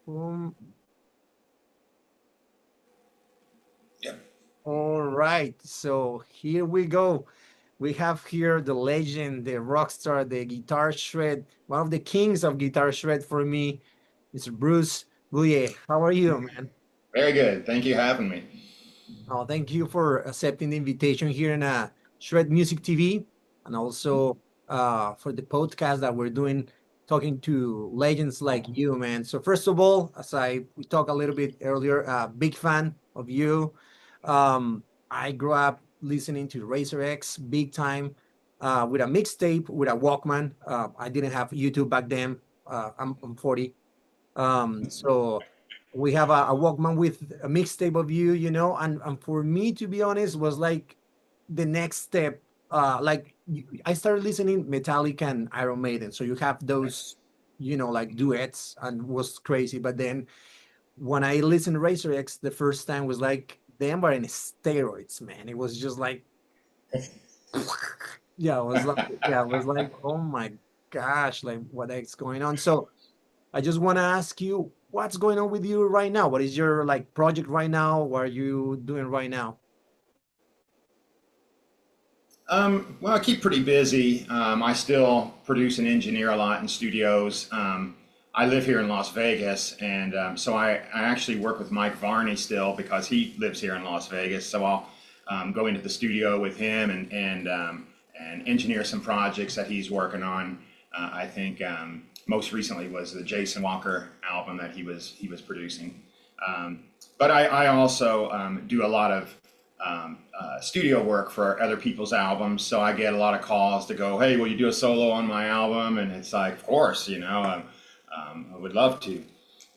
Um, Yep. all right, so here we go. We have here the legend, the rock star, the guitar shred, one of the kings of guitar shred for me, Mr. Bruce Bouillet. How are you, man? Very good. Thank you for having me. Oh, thank you for accepting the invitation here in Shred Music TV, and also for the podcast that we're doing, talking to legends like you, man. So first of all, as we talked a little bit earlier, big fan of you. I grew up listening to Razor X big time with a mixtape with a Walkman. I didn't have YouTube back then. I'm 40. So we have a Walkman with a mixtape of you, and for me, to be honest, was like the next step. I started listening Metallica and Iron Maiden. So you have those, like duets, and was crazy. But then when I listened to Razor X the first time, was like them were in steroids, man. It was just like, yeah, it was like, oh my gosh, like what the heck's going on? So I just want to ask you, what's going on with you right now? What is your like project right now? What are you doing right now? Well, I keep pretty busy. I still produce and engineer a lot in studios. I live here in Las Vegas, and so I actually work with Mike Varney still because he lives here in Las Vegas. So I'll go into the studio with him and engineer some projects that he's working on. I think most recently was the Jason Walker album that he was producing. Um, but I also do a lot of studio work for other people's albums, so I get a lot of calls to go, "Hey, will you do a solo on my album?" And it's like, of course, I would love to.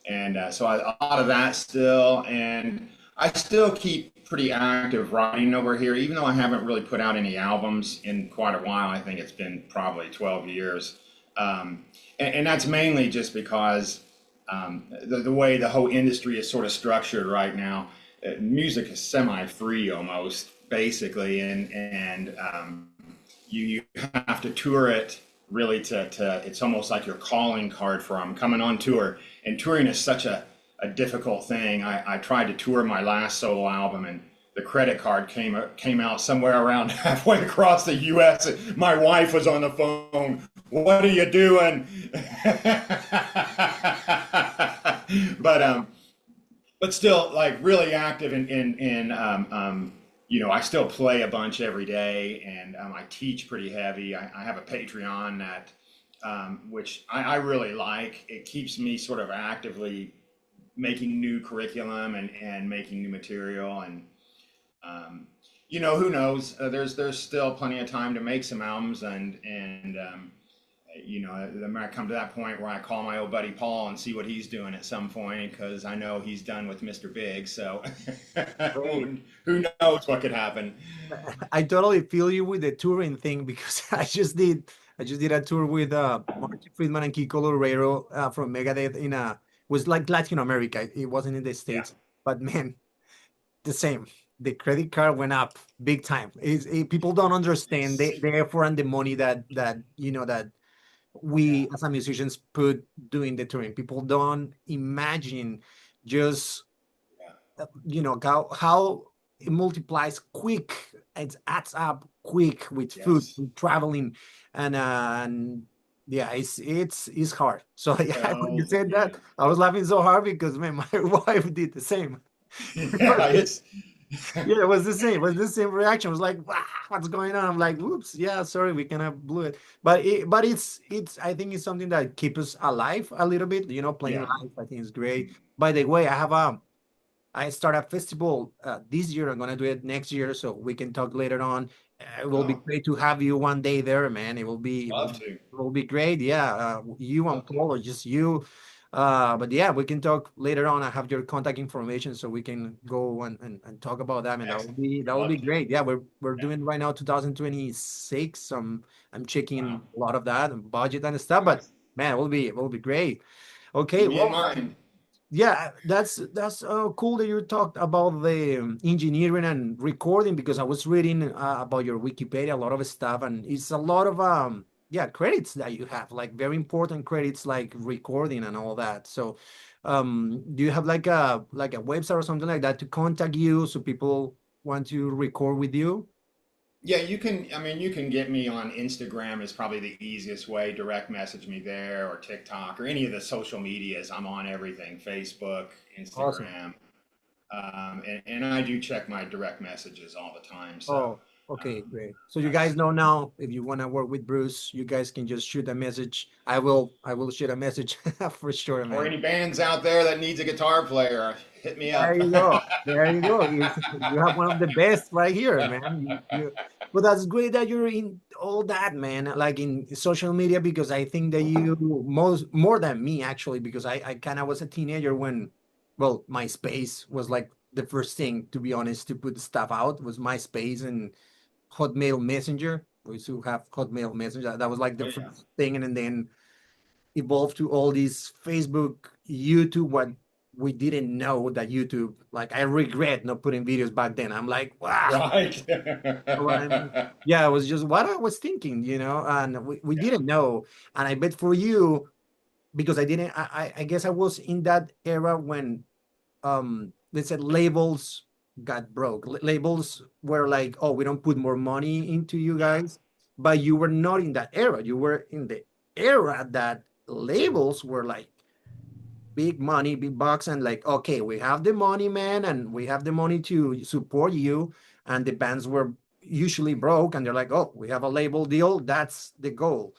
And so a lot of that still, and I still keep pretty active writing over here, even though I haven't really put out any albums in quite a while. I think it's been probably 12 years. And that's mainly just because the way the whole industry is sort of structured right now. Music is semi-free almost, basically, and you have to tour it really to it's almost like your calling card for I'm coming on tour. And touring is such a difficult thing. I tried to tour my last solo album, and the credit card came out somewhere around halfway across the U.S. My wife was on the phone. What are you doing? but but still, like, really active I still play a bunch every day, and I teach pretty heavy. I have a Patreon that which I really like. It keeps me sort of actively making new curriculum and making new material. And who knows? There's still plenty of time to make some albums, and there might come to that point where I call my old buddy Paul and see what he's doing at some point, because I know he's done with Mr. Big. So Great. who knows what could happen? I totally feel you with the touring thing because I just did a tour with Marty Friedman and Kiko Loureiro from Megadeth was like Latin America. It wasn't in the Yeah. States, but man, the same. The credit card went up big time. People don't understand the effort and the money that we as a musicians put doing the touring. People don't imagine just Yeah. how it multiplies quick. It adds up quick with food, Yes. with traveling, and yeah, it's hard. So yeah, when you Well, said yeah. that, I was laughing so hard because man, my wife did the same. Yeah, it's Yeah, it was the same. It was the same reaction. It was like, wow, what's going on? I'm like, whoops, yeah, sorry, we kind of blew it. But I think it's something that keeps us alive a little bit. Playing yeah. live, I think is great. By the way, I start a festival this year. I'm gonna do it next year, so we can talk later on. It will be Oh, great to have you one day there, man. It will be it will, love it to. will be great. Yeah, you and Love to. Paul or just you. But yeah, we can talk later on. I have your contact information, so we can go and talk about that, and that will Excellent. be that I'd will love be to. great. Yeah, we're Yeah. doing right now 2026. I'm Wow. checking a lot of that and budget and stuff, but Nice. man, it will be great. Okay, Keep me in well, mind. yeah, that's cool that you talked about the engineering and recording because I was reading about your Wikipedia, a lot of stuff, and it's a lot of yeah, credits that you have, like very important credits like recording and all that. So do you have like a website or something like that to contact you so people want to record with you? Yeah, you can. I mean, you can get me on Instagram is probably the easiest way. Direct message me there, or TikTok, or any of the social medias. I'm on everything: Facebook, Awesome. Instagram, and I do check my direct messages all the time. So, Oh, okay, um, great. So you guys that's know now if you want to work with Bruce, you guys can just shoot a message. I will shoot a message for sure, or man. any bands out there that needs a guitar player, hit me There up. you go. There you go. You have one of the best right here, man. But that's great that you're in all that, man. Like in social media, because I think that you more than me actually, because I kind of was a teenager when, well, MySpace was like the first thing, to be honest, to put stuff out was MySpace and Hotmail Messenger. We used to have Hotmail Messenger. That was like the Oh yeah. first thing, and then evolved to all these Facebook, YouTube, what we didn't know that YouTube, like I regret not putting videos back then. I'm like, wow. Right. Yeah, it was just what I was thinking, and we didn't know. And I bet for you, because I didn't, I guess I was in that era when they said labels got broke. Labels were like, oh, we don't put more money into you Yeah. guys. But you were not in that era. You were in the era that labels were like big money, big bucks, and like, okay, we have the money, man, and we have the money to support you. And the bands were usually broke, and they're like, oh, we have a label deal. That's the goal.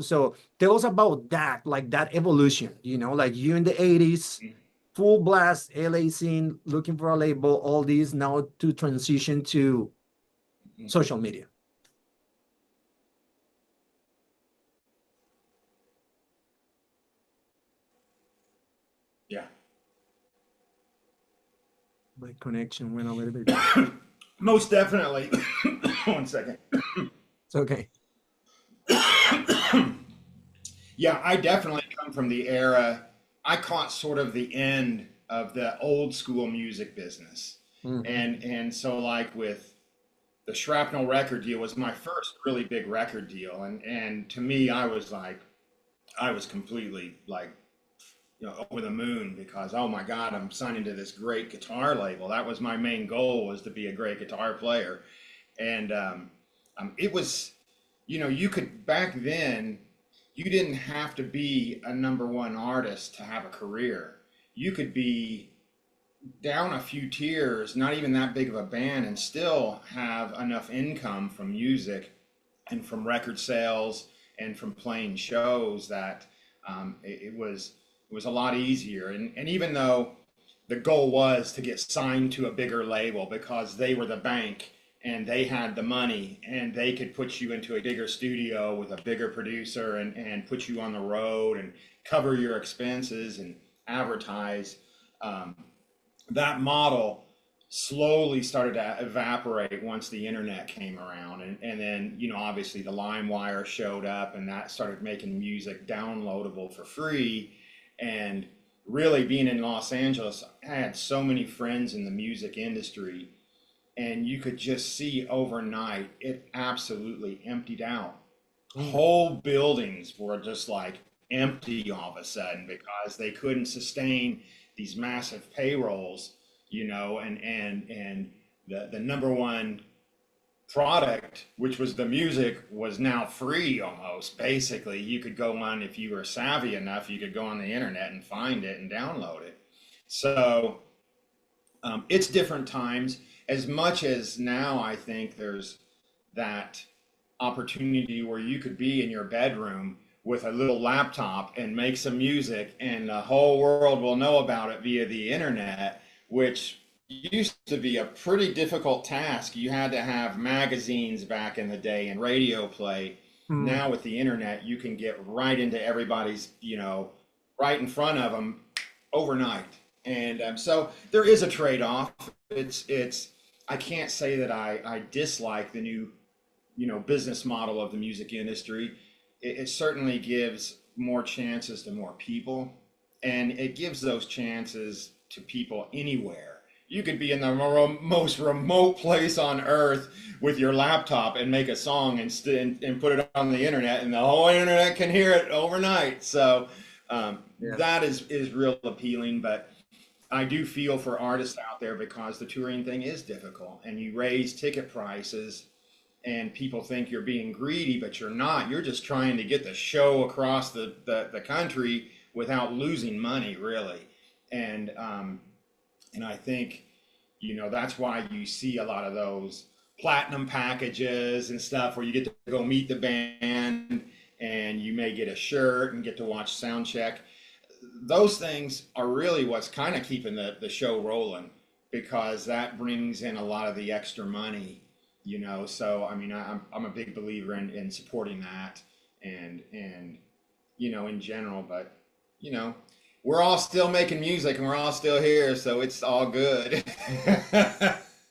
So tell us about that, like that evolution, like you in the 80s, full blast LA scene, looking for a label, all these now to transition to social media. Yeah. My connection went a little bit. Most definitely. One second. It's okay. Yeah, I definitely come from the era. I caught sort of the end of the old school music business, Mhm. and so like with the Shrapnel record deal was my first really big record deal, and to me, I was like, I was completely like, over the moon because oh my God, I'm signing to this great guitar label. That was my main goal, was to be a great guitar player, and it was, you could back then, you didn't have to be a number one artist to have a career. You could be down a few tiers, not even that big of a band, and still have enough income from music and from record sales and from playing shows that it was a lot easier. And even though the goal was to get signed to a bigger label because they were the bank and they had the money and they could put you into a bigger studio with a bigger producer and put you on the road and cover your expenses and advertise. Um, that model slowly started to evaporate once the internet came around, and then obviously the LimeWire showed up and that started making music downloadable for free. And really being in Los Angeles, I had so many friends in the music industry, and you could just see overnight it absolutely emptied out. Mm. Whole buildings were just like empty all of a sudden because they couldn't sustain these massive payrolls, and the number one product, which was the music, was now free almost. Basically, you could go on, if you were savvy enough, you could go on the internet and find it and download it. So it's different times. As much as now, I think there's that opportunity where you could be in your bedroom with a little laptop and make some music, and the whole world will know about it via the internet, which used to be a pretty difficult task. You had to have magazines back in the day and radio play. Mm. Now with the internet, you can get right into everybody's, right in front of them overnight. And so there is a trade-off. It's I can't say that I dislike the new business model of the music industry. It certainly gives more chances to more people, and it gives those chances to people anywhere. you could be in the most remote place on earth with your laptop and make a song and put it on the internet, and the whole internet can hear it overnight. So Yeah. that is real appealing. But I do feel for artists out there because the touring thing is difficult, and you raise ticket prices, and people think you're being greedy, but you're not. You're just trying to get the show across the country without losing money, really. And and I think, that's why you see a lot of those platinum packages and stuff where you get to go meet the band and you may get a shirt and get to watch sound check. Those things are really what's kind of keeping the show rolling, because that brings in a lot of the extra money, So, I mean, I'm a big believer in supporting that and, in general, but, we're all still making music and we're all still here, so it's all good.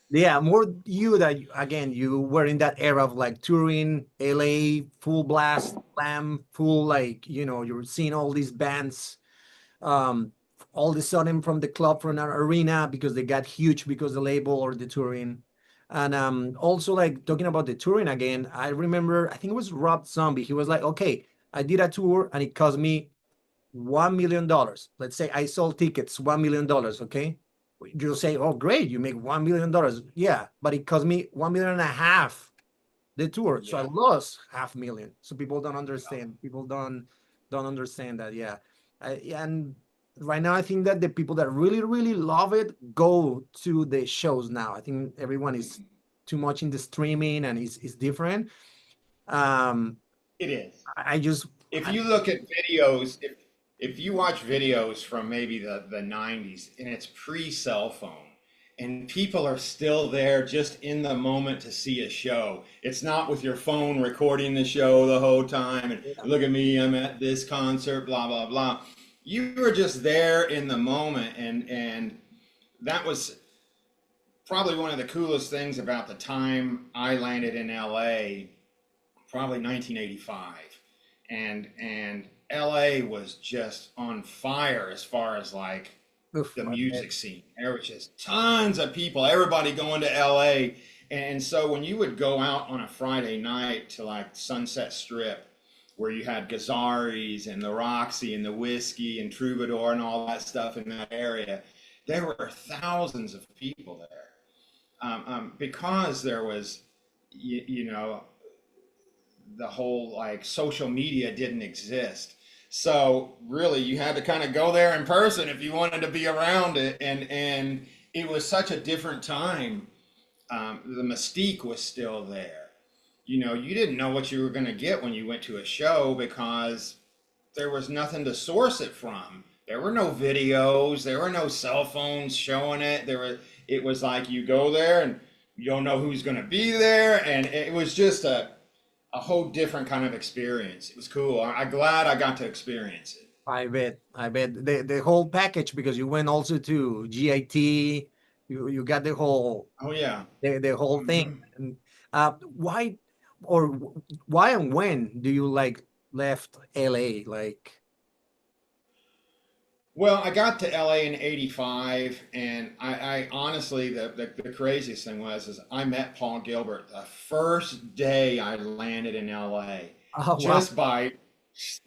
Yeah, more you that again you were in that era of like touring LA, full blast, slam, full like you're seeing all these bands um all of a sudden from the club from an arena because they got huge because the label or the touring. And also like talking about the touring again, I remember I think it was Rob Zombie. He was like, okay, I did a tour and it cost me $1 million. Let's say I sold tickets, $1 million. Okay. You'll say, oh, great, you make $1 million. Yeah, but it cost me 1.5 million the tour. So I Yeah. lost 500,000. So people don't understand. People don't understand that. Yeah. And right now I think that the people that really, really love it go to the shows now. I think everyone is too much in the streaming and it's different. Um, It is. I just If I, you look at videos, if you watch videos from maybe the 90s, and it's pre-cell phone, and people are still there just in the moment to see a show. It's not with your phone recording the show the whole time and look at me, I'm at this concert, blah blah blah. You were just there in the moment, and that was probably one of the coolest things about the time I landed in LA, probably 1985. And LA was just on fire as far as like oof, the I bet. music scene. There was just tons of people, everybody going to LA. And so when you would go out on a Friday night to like Sunset Strip, where you had Gazzari's and the Roxy and the Whiskey and Troubadour and all that stuff in that area, there were thousands of people there. Because there was, the whole like social media didn't exist. So really you had to kind of go there in person if you wanted to be around it. And it was such a different time. The mystique was still there. You didn't know what you were going to get when you went to a show because there was nothing to source it from. There were no videos, there were no cell phones showing it. It was like you go there and you don't know who's going to be there, and it was just a whole different kind of experience. It was cool. I'm glad I got to experience it. I bet the whole package because you went also to GIT, you got the whole Oh yeah. the whole thing. Hmm. And why or why and when do you like left LA? Like, Well, I got to LA in '85, and I honestly, the craziest thing is I met Paul Gilbert the first day I landed in LA, oh wow, just by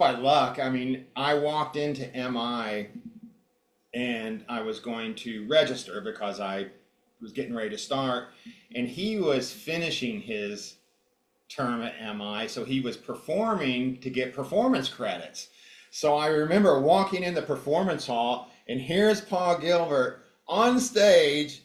luck. I mean, I walked into MI and I was going to register because I was getting ready to start, and he was finishing his term at MI, so he was performing to get performance credits. So I remember walking in the performance hall, and here's Paul Gilbert on stage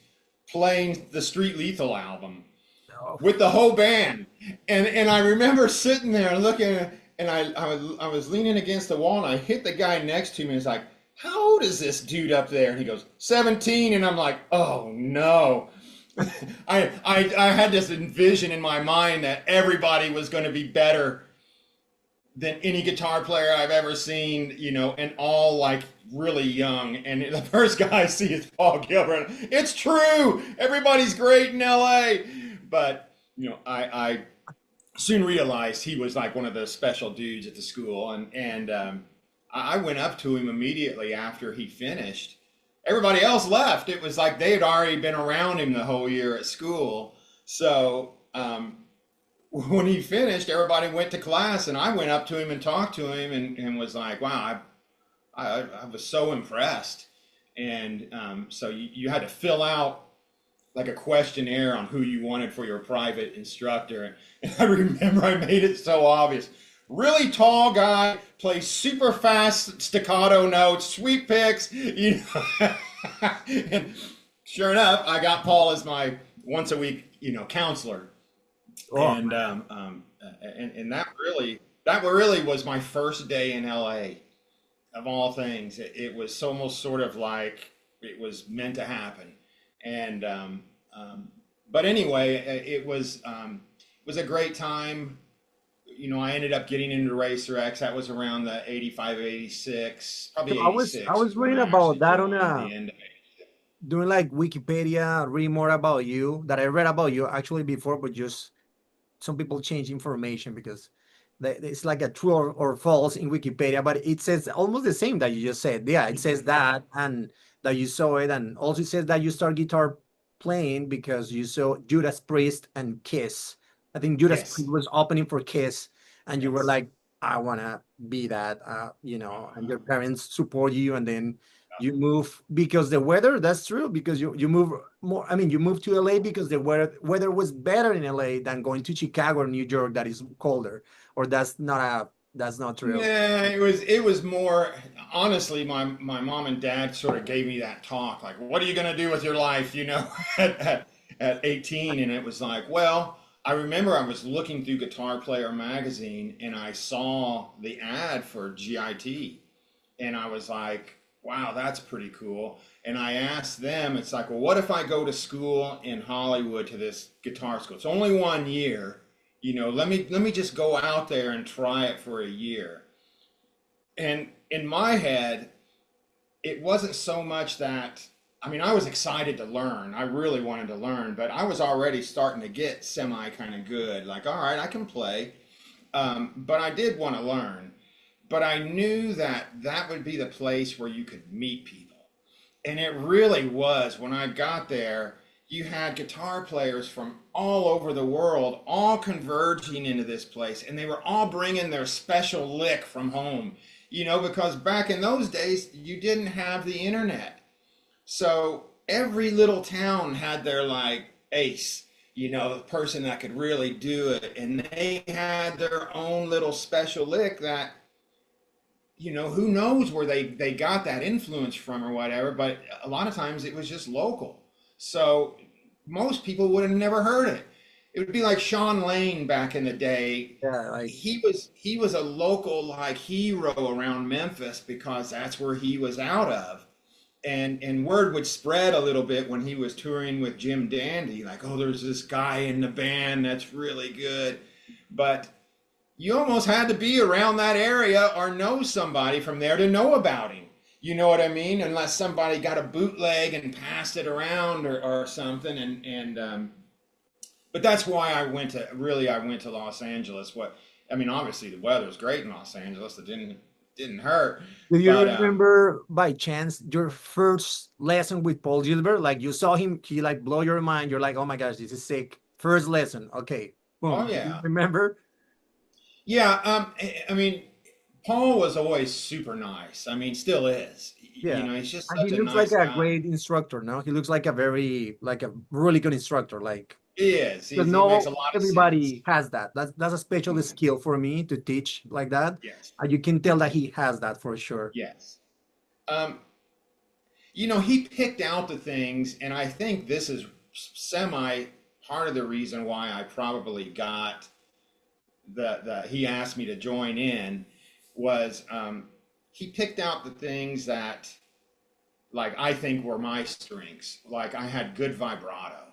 playing the Street Lethal album no. with the whole band. And I remember sitting there looking, and I was leaning against the wall, and I hit the guy next to me, and he's like, how old is this dude up there? And he goes, 17. And I'm like, oh no. I had this envision in my mind that everybody was going to be better than any guitar player I've ever seen, and all like really young. And the first guy I see is Paul Gilbert. It's true. Everybody's great in LA. But, I soon realized he was like one of the special dudes at the school. And I went up to him immediately after he finished. everybody else left. It was like they had already been around him the whole year at school. So when he finished, everybody went to class, and I went up to him and talked to him, and was like, wow, I was so impressed. And so you had to fill out like a questionnaire on who you wanted for your private instructor. And I remember I made it so obvious. Really tall guy, plays super fast staccato notes, sweep picks, you know. And sure enough, I got Paul as my once a week, counselor. Oh, And and that really was my first day in LA, of all things. It was almost sort of like it was meant to happen. And but anyway, it was a great time. I ended up getting into Racer X. That was around the 85, 86, probably so I 86 was is when reading I about actually that on joined the end. doing like Wikipedia, read more about you that I read about you actually before, but just some people change information because it's like a true or false in Wikipedia, but it says almost the same that you just said. Yeah, it says that, and that you saw it, and also it says that you start guitar playing because you saw Judas Priest and Kiss. I think Judas Priest Yes, was opening for Kiss, and you were yes. like, I wanna be that, and your parents support you, and then you move because the weather. That's true because you move more. I mean, you moved to LA because the weather was better in LA than going to Chicago or New York that is colder. Or that's not true. Nah, it was more honestly, my mom and dad sort of gave me that talk, like, what are you gonna do with your life, at 18. And it was like, well, I remember I was looking through Guitar Player magazine, and I saw the ad for GIT, and I was like, wow, that's pretty cool. And I asked them, it's like, well, what if I go to school in Hollywood, to this guitar school? It's only 1 year. Let me just go out there and try it for a year. And in my head, it wasn't so much that, I mean, I was excited to learn. I really wanted to learn, but I was already starting to get semi kind of good. Like, all right, I can play. But I did want to learn. But I knew that that would be the place where you could meet people. And it really was. When I got there, you had guitar players from all over the world, all converging into this place. And they were all bringing their special lick from home, because back in those days, you didn't have the internet. So every little town had their like ace, the person that could really do it. And they had their own little special lick that, who knows where they got that influence from or whatever, but a lot of times it was just local. So most people would have never heard it. It would be like Sean Lane back in the day. Yeah, like He was a local like hero around Memphis because that's where he was out of. And word would spread a little bit when he was touring with Jim Dandy, like, oh, there's this guy in the band that's really good. But you almost had to be around that area or know somebody from there to know about him. You know what I mean? Unless somebody got a bootleg and passed it around or something. But that's why I went to Los Angeles. Obviously the weather was great in Los Angeles. It didn't hurt. do you But remember by chance your first lesson with Paul Gilbert? Like you saw him, he like blow your mind. You're like, oh my gosh, this is sick. First lesson. Okay. oh Boom. Do you yeah, remember? yeah. Paul was always super nice. Still is. Yeah. He's just And he such a looks like nice a guy. great instructor, no? He looks like a really good instructor. Like, He is. because He makes no a lot of sense. everybody has that. That's a special Mhm. skill for me to teach like that. Yes. And you can tell that he has that for sure. Yes. Um, he picked out the things, and I think this is semi part of the reason why I probably got he asked me to join in was he picked out the things that like I think were my strengths. Like I had good vibrato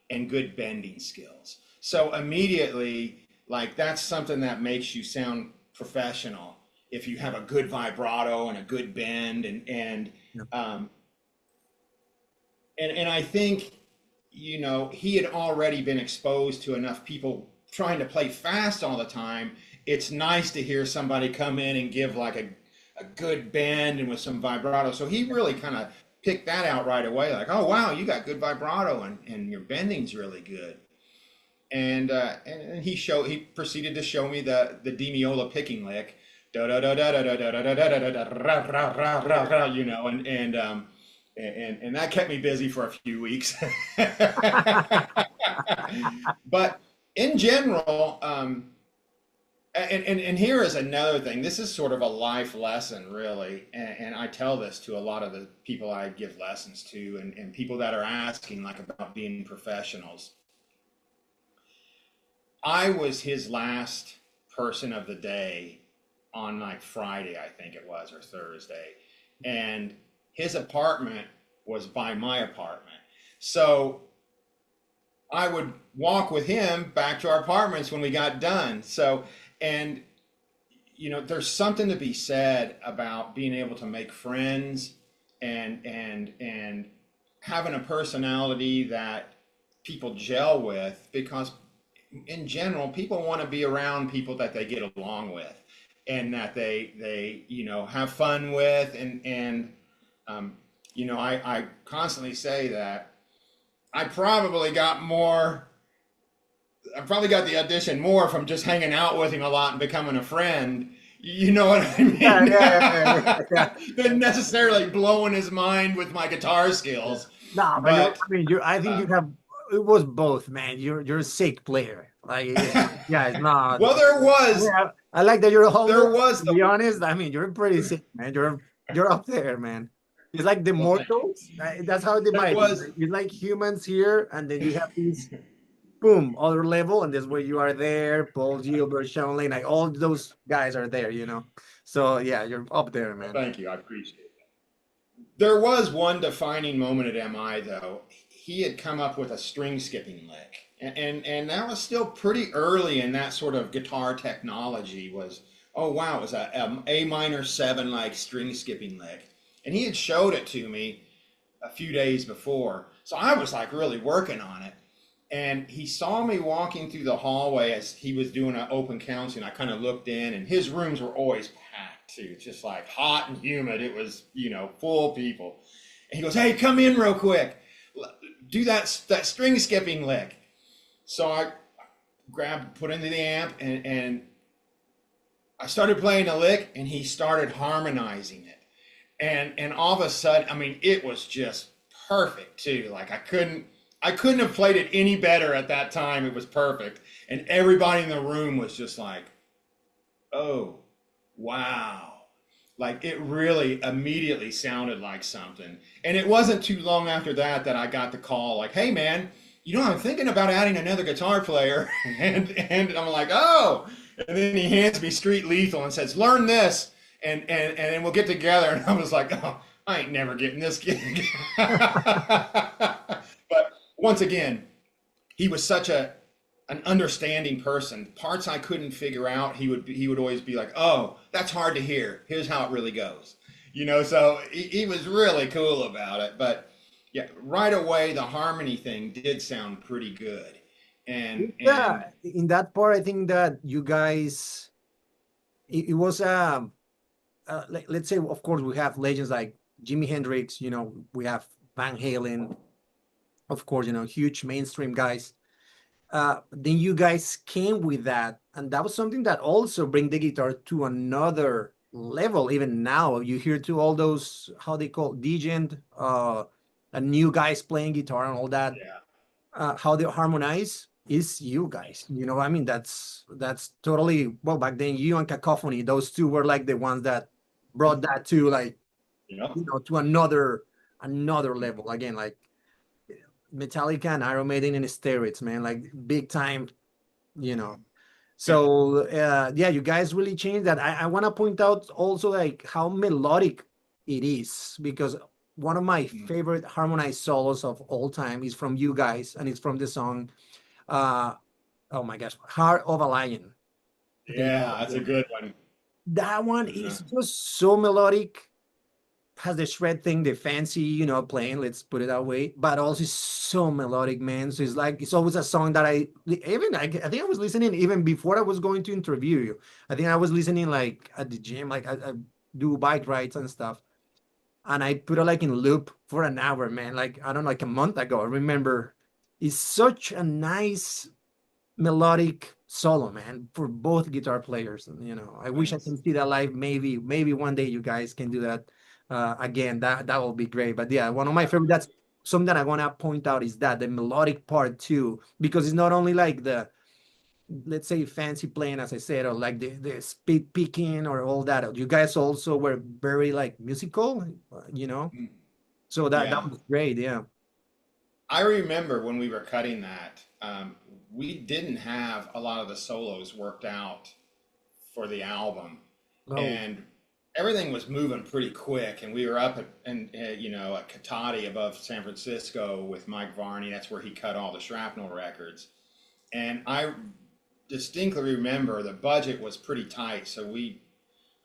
and good bending skills. So immediately, like that's something that makes you sound professional if you have a good vibrato and a good bend Yeah. um, and I think he had already been exposed to enough people trying to play fast all the time. It's nice to hear somebody come in and give like a good bend and with some vibrato. So he really kind of picked that out right away. Like, oh wow, you got good vibrato and your bending's really good. And he proceeded to show me the Demiola picking lick, da da da da da da da da da da da da da da, you know, and that kept me busy for a few weeks. But in general, and here is another thing. This is sort of a life lesson, really, and I tell this to a lot of the people I give lessons to, and people that are asking like about being professionals. I was his last person of the day on like Friday, I think it was, or Thursday, and his apartment was by my apartment. So I would walk with him back to our apartments when we got done. So, and you know, there's something to be said about being able to make friends and having a personality that people gel with, because in general, people want to be around people that they get along with and that they you know, have fun with. And you know, I constantly say that I probably got the audition more from just hanging out with him a lot and becoming a friend. You know what I mean? Yeah. Than necessarily blowing his mind with my guitar skills. No, but I mean, I think you have. It was both, man. You're a sick player. Like, yeah, it's not. Well, there was. Yeah, I like that you're humble. There was. To be honest, I mean, you're pretty sick, man. You're up there, man. It's like the mortals. That's how they might. You're like humans here, and then you have these, boom, other level, and that's where you are there. Paul Gilbert, Sean Lane, like all those guys are there, you know. So yeah, you're up there, man. Well, thank you, I appreciate that. There was one defining moment at MI though. He had come up with a string skipping lick, and that was still pretty early in that sort of guitar technology. Was, oh wow, it was a minor 7 like string skipping lick, and he had showed it to me a few days before, so I was like really working on it. And he saw me walking through the hallway as he was doing an open counseling. I kind of looked in, and his rooms were always packed too, just like hot and humid. It was, you know, full of people. And he goes, "Hey, come in real quick. Do that string skipping lick." So I put into the amp, and I started playing a lick, and he started harmonizing it. And all of a sudden, I mean, it was just perfect too. Like I couldn't have played it any better at that time. It was perfect. And everybody in the room was just like, oh, wow. Like it really immediately sounded like something. And it wasn't too long after that I got the call like, "Hey man, you know, I'm thinking about adding another guitar player." and I'm like, "Oh." And then he hands me Street Lethal and says, "Learn this and then we'll get together." And I was like, "Oh, I ain't never getting this gig." But once again, he was such an understanding person. Parts I couldn't figure out, he would always be like, "Oh, that's hard to hear. Here's how it really goes." You know, so he was really cool about it. But yeah, right away the harmony thing did sound pretty good. And yeah, in that part, I think that you guys, it was like, let's say, of course, we have legends like Jimi Hendrix. You know, we have Van Halen. Of course, you know, huge mainstream guys. Then you guys came with that, and that was something that also bring the guitar to another level. Even now, you hear to all those, how they call djent, and new guys playing guitar and all that. yeah. How they harmonize is you guys. You know, I mean, that's totally, well, back then you and Cacophony, those two were like the ones that brought that to like, you know, to another level again, like Metallica and Iron Maiden in steroids, man, like big time, you know. So yeah, you guys really changed that. I want to point out also like how melodic it is, because one of my favorite harmonized solos of all time is from you guys, and it's from the song oh my gosh, Heart of a Lion. Yeah, that's a good one. That one is just so melodic, has the shred thing, the fancy, you know, playing, let's put it that way, but also is so melodic, man. So it's like, it's always a song that I think I was listening even before I was going to interview you. I think I was listening like at the gym, like I do bike rides and stuff, and I put it like in loop for an hour, man. Like, I don't know, like a month ago. I remember it's such a nice melodic solo, man, for both guitar players. And, I wish I Nice. can see that live. Maybe one day you guys can do that again. That will be great. But yeah, one of my favorite. That's something that I want to point out is that the melodic part too, because it's not only like the, let's say, fancy playing, as I said, or like the speed picking or all that. You guys also were very like musical, Mm. so that Yeah. was great. Yeah. I remember when we were cutting that, we didn't have a lot of the solos worked out for the album, Oh, and everything was moving pretty quick. And we were up at Katati above San Francisco with Mike Varney. That's where he cut all the Shrapnel records. And I distinctly remember the budget was pretty tight, so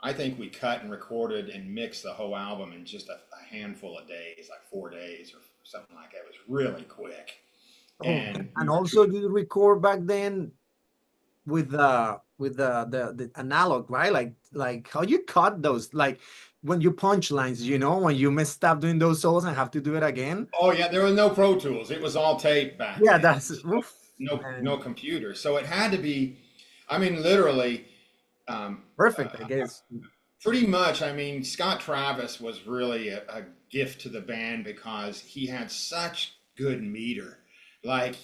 I think we cut and recorded and mixed the whole album in just a handful of days, like 4 days or something like that. It was really quick, oh, and we and were also you record back then with the analog, right? Like how you cut those, like when you punch lines, when you messed up doing those solos and have to do it again. oh yeah, there was no Pro Tools. It was all tape back Yeah, then. that's So oof, no man, computer. So it had to be, I mean, literally, um, perfect, I guess. pretty much. I mean, Scott Travis was really a gift to the band because he had such good meter. Like,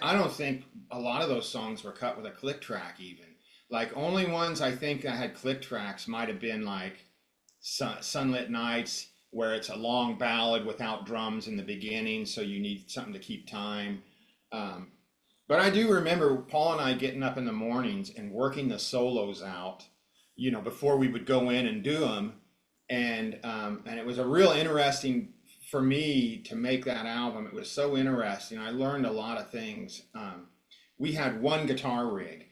I don't think a lot of those songs were cut with a click track even. Like, only ones I think that had click tracks might have been like Sunlit Nights, where it's a long ballad without drums in the beginning, so you need something to keep time. Um, but I do remember Paul and I getting up in the mornings and working the solos out, before we would go in and do them. And it was a real interesting for me to make that album. It was so interesting. I learned a lot of things. We had one guitar rig.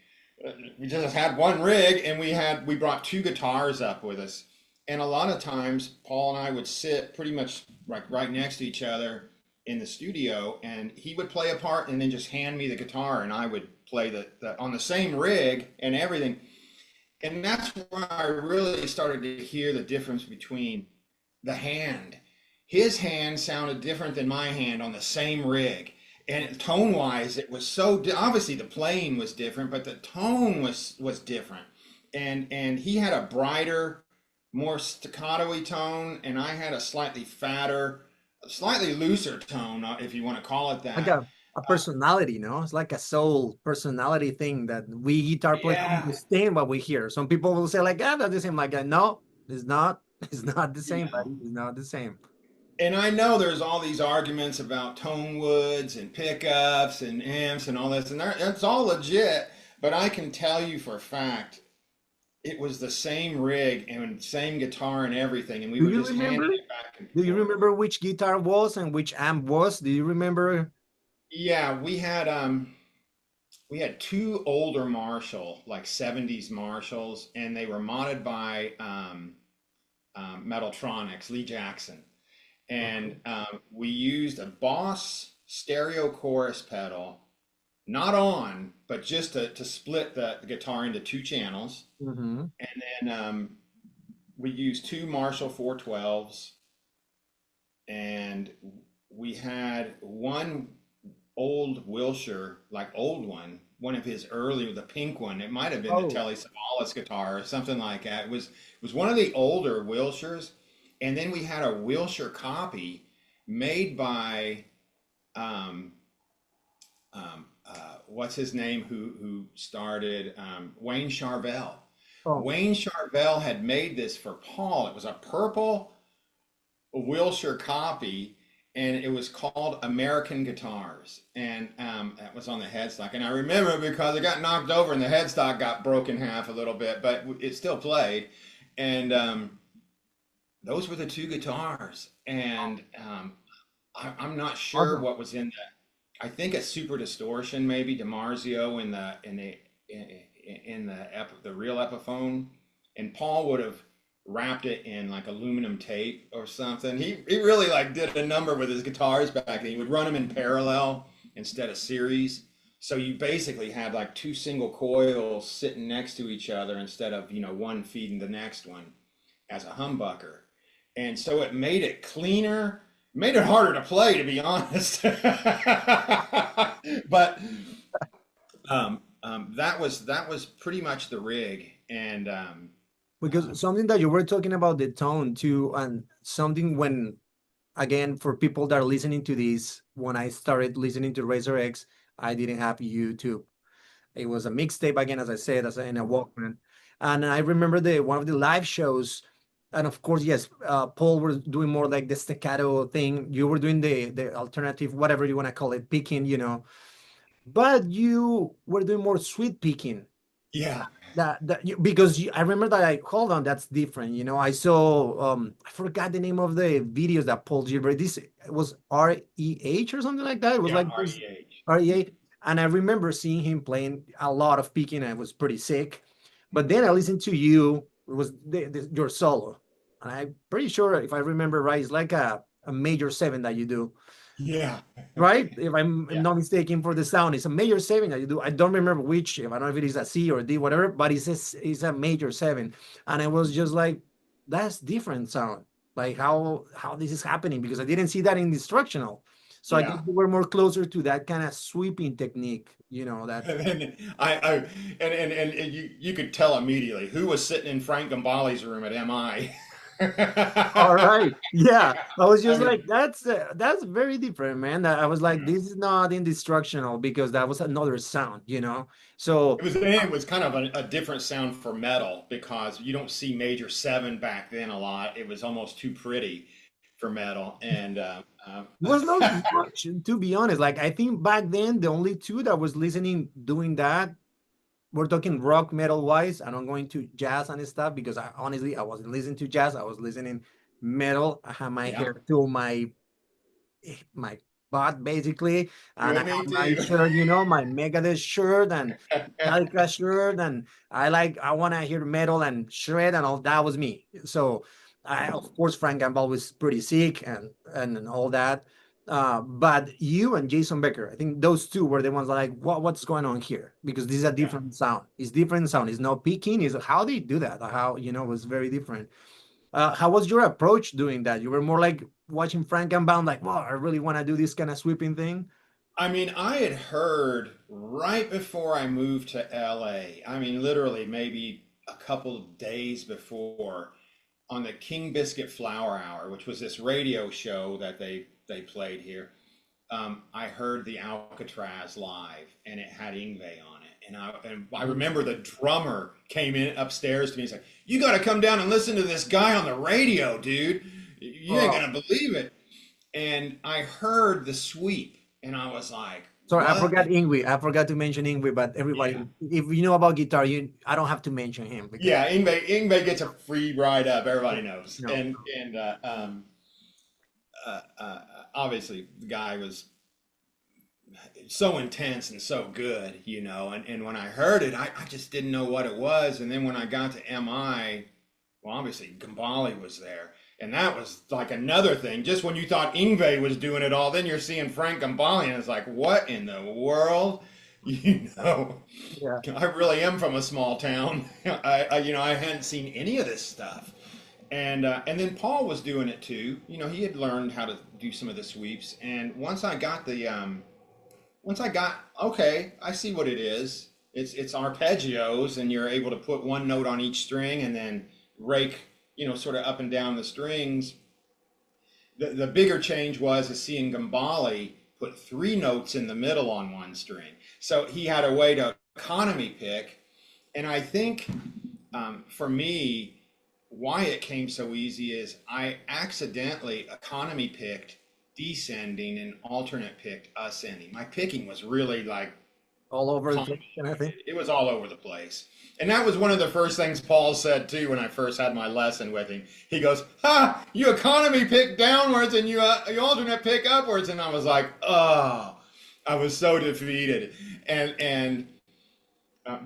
We just had one rig, and we brought two guitars up with us. And a lot of times, Paul and I would sit pretty much like right next to each other in the studio, and he would play a part and then just hand me the guitar, and I would play the on the same rig and everything. And that's where I really started to hear the difference between the hand. His hand sounded different than my hand on the same rig. And tone wise, it was obviously the playing was different, but the tone was different. And he had a brighter, more staccato-y tone, and I had a slightly fatter, slightly looser tone, if you want to call it Like that. a personality, no? It's like a soul personality thing that we guitar players Yeah, understand what we hear. Some people will say like, that's the same. Like, no, it's not. It's not the same, yeah. buddy. It's not the same. And I know there's all these arguments about tone woods and pickups and amps and all this, and that's all legit. But I can tell you for a fact, it was the same rig and same guitar and everything, and we Do were you just handing remember? it back and Do you forth. remember which guitar was and which amp was? Do you remember? Yeah, we had two older Marshall, like 70s Marshalls, and they were modded by Metaltronics, Lee Jackson. And we used a Boss stereo chorus pedal, not on, but just to split the guitar into two channels. Mm-hmm. And then we used two Marshall 412s, and we had one old Wilshire, like old one of his early, the pink one. It might have been the Oh, Telly Savalas guitar or something like that. It was one of the older Wilshires, and then we had a Wilshire copy made by um, what's his name, who started Wayne Charvel. oh, Wayne Charvel had made this for Paul. It was a purple Wilshire copy, and it was called American Guitars, and that was on the headstock. And I remember because it got knocked over and the headstock got broken half a little bit, but it still played. And those were the two guitars, and I'm not sure awesome. what was in that. I think a Super Distortion, maybe DiMarzio in the real Epiphone, and Paul would have wrapped it in like aluminum tape or something. He really like did a number with his guitars back then. He would run them in parallel instead of series. So you basically had like two single coils sitting next to each other instead of, one feeding the next one as a humbucker. And so it made it cleaner, made it harder to play, to be honest. But that was pretty much the rig, and Because something that you were talking about the tone too, and something when again for people that are listening to this, when I started listening to Razor X, I didn't have YouTube. It was a mixtape again, as I said, in a Walkman. And I remember the one of the live shows, and of course, yes, Paul was doing more like the staccato thing. You were doing the alternative, whatever you want to call it, picking, but you were doing more sweet picking. yeah, Because I remember that I hold on, that's different. I saw I forgot the name of the videos that Paul Gilbert. This was REH or something like that. It was yeah, like this REH. REH, and I remember seeing him playing a lot of picking. And I was pretty sick, but then I listened to you. It was your solo, and I'm pretty sure if I remember right, it's like a major seven that you do, Yeah, right? If I'm yeah, not mistaken for the sound, it's a major seven that you do. I don't remember which, if I don't know if it is a C or a D, whatever, but it's a major seven. And I was just like, that's different sound. Like how this is happening because I didn't see that in the instructional. So I guess yeah. we were more closer to that kind of sweeping technique, that. And then and you could tell immediately who was sitting in Frank Gambale's room at MI. All right. Yeah. I was I just mean, like, that's very different, man. I was like, this is not instructional because that was another sound. So it was kind of a different sound for metal because you don't see major seven back then a lot. It was almost too pretty for metal, and was not much, to be honest. Like I think back then the only two that was listening doing that, we're talking rock metal wise. I don't go into jazz and stuff because I wasn't listening to jazz. I was listening metal. I had my yeah, hair to my butt basically, and I me have my too. shirt, my Megadeth shirt and Metallica shirt, and I want to hear metal and shred and all that was me. So I, of course, Frank Gambale was pretty sick and all that. But you and Jason Becker, I think those two were the ones that like, what's going on here? Because this is a Yeah. different sound. It's different sound. It's not peaking. Is how they do that. How it was very different. How was your approach doing that? You were more like watching Frank and Bound, like, well, I really want to do this kind of sweeping thing. I mean, I had heard right before I moved to LA. I mean, literally maybe a couple of days before on the King Biscuit Flower Hour, which was this radio show that they played here. I heard the Alcatraz live, and it had Ingve on it, and I remember the drummer came in upstairs to me. He's like, "You got to come down and listen to this guy on the radio, dude. You ain't Oh, gonna believe it." And I heard the sweep, and I was like, sorry, I "What?" forgot Ingwe. I forgot to mention Ingwe, but everybody, Yeah, if you know about guitar, I don't have to mention him because yeah. Ingve gets a free ride up. Everybody knows, no, and obviously the guy was so intense and so good, and when I heard it, I just didn't know what it was. And then when I got to MI, well, obviously Gambale was there. And that was like another thing. Just when you thought Ingve was doing it all, then you're seeing Frank Gambale, and it's like, what in the world? You know, yeah. I really am from a small town. I hadn't seen any of this stuff. And then Paul was doing it too. He had learned how to do some of the sweeps. And once I got, okay, I see what it is. It's arpeggios, and you're able to put one note on each string and then rake, sort of up and down the strings. The bigger change was seeing Gambale put three notes in the middle on one string. So he had a way to economy pick. And I think for me, why it came so easy is I accidentally economy picked descending and alternate picked ascending. My picking was really like All over the place, and I think. complicated. It was all over the place. And that was one of the first things Paul said too when I first had my lesson with him. He goes, "Ha! You economy pick downwards and you alternate pick upwards." And I was like, "Oh!" I was so defeated.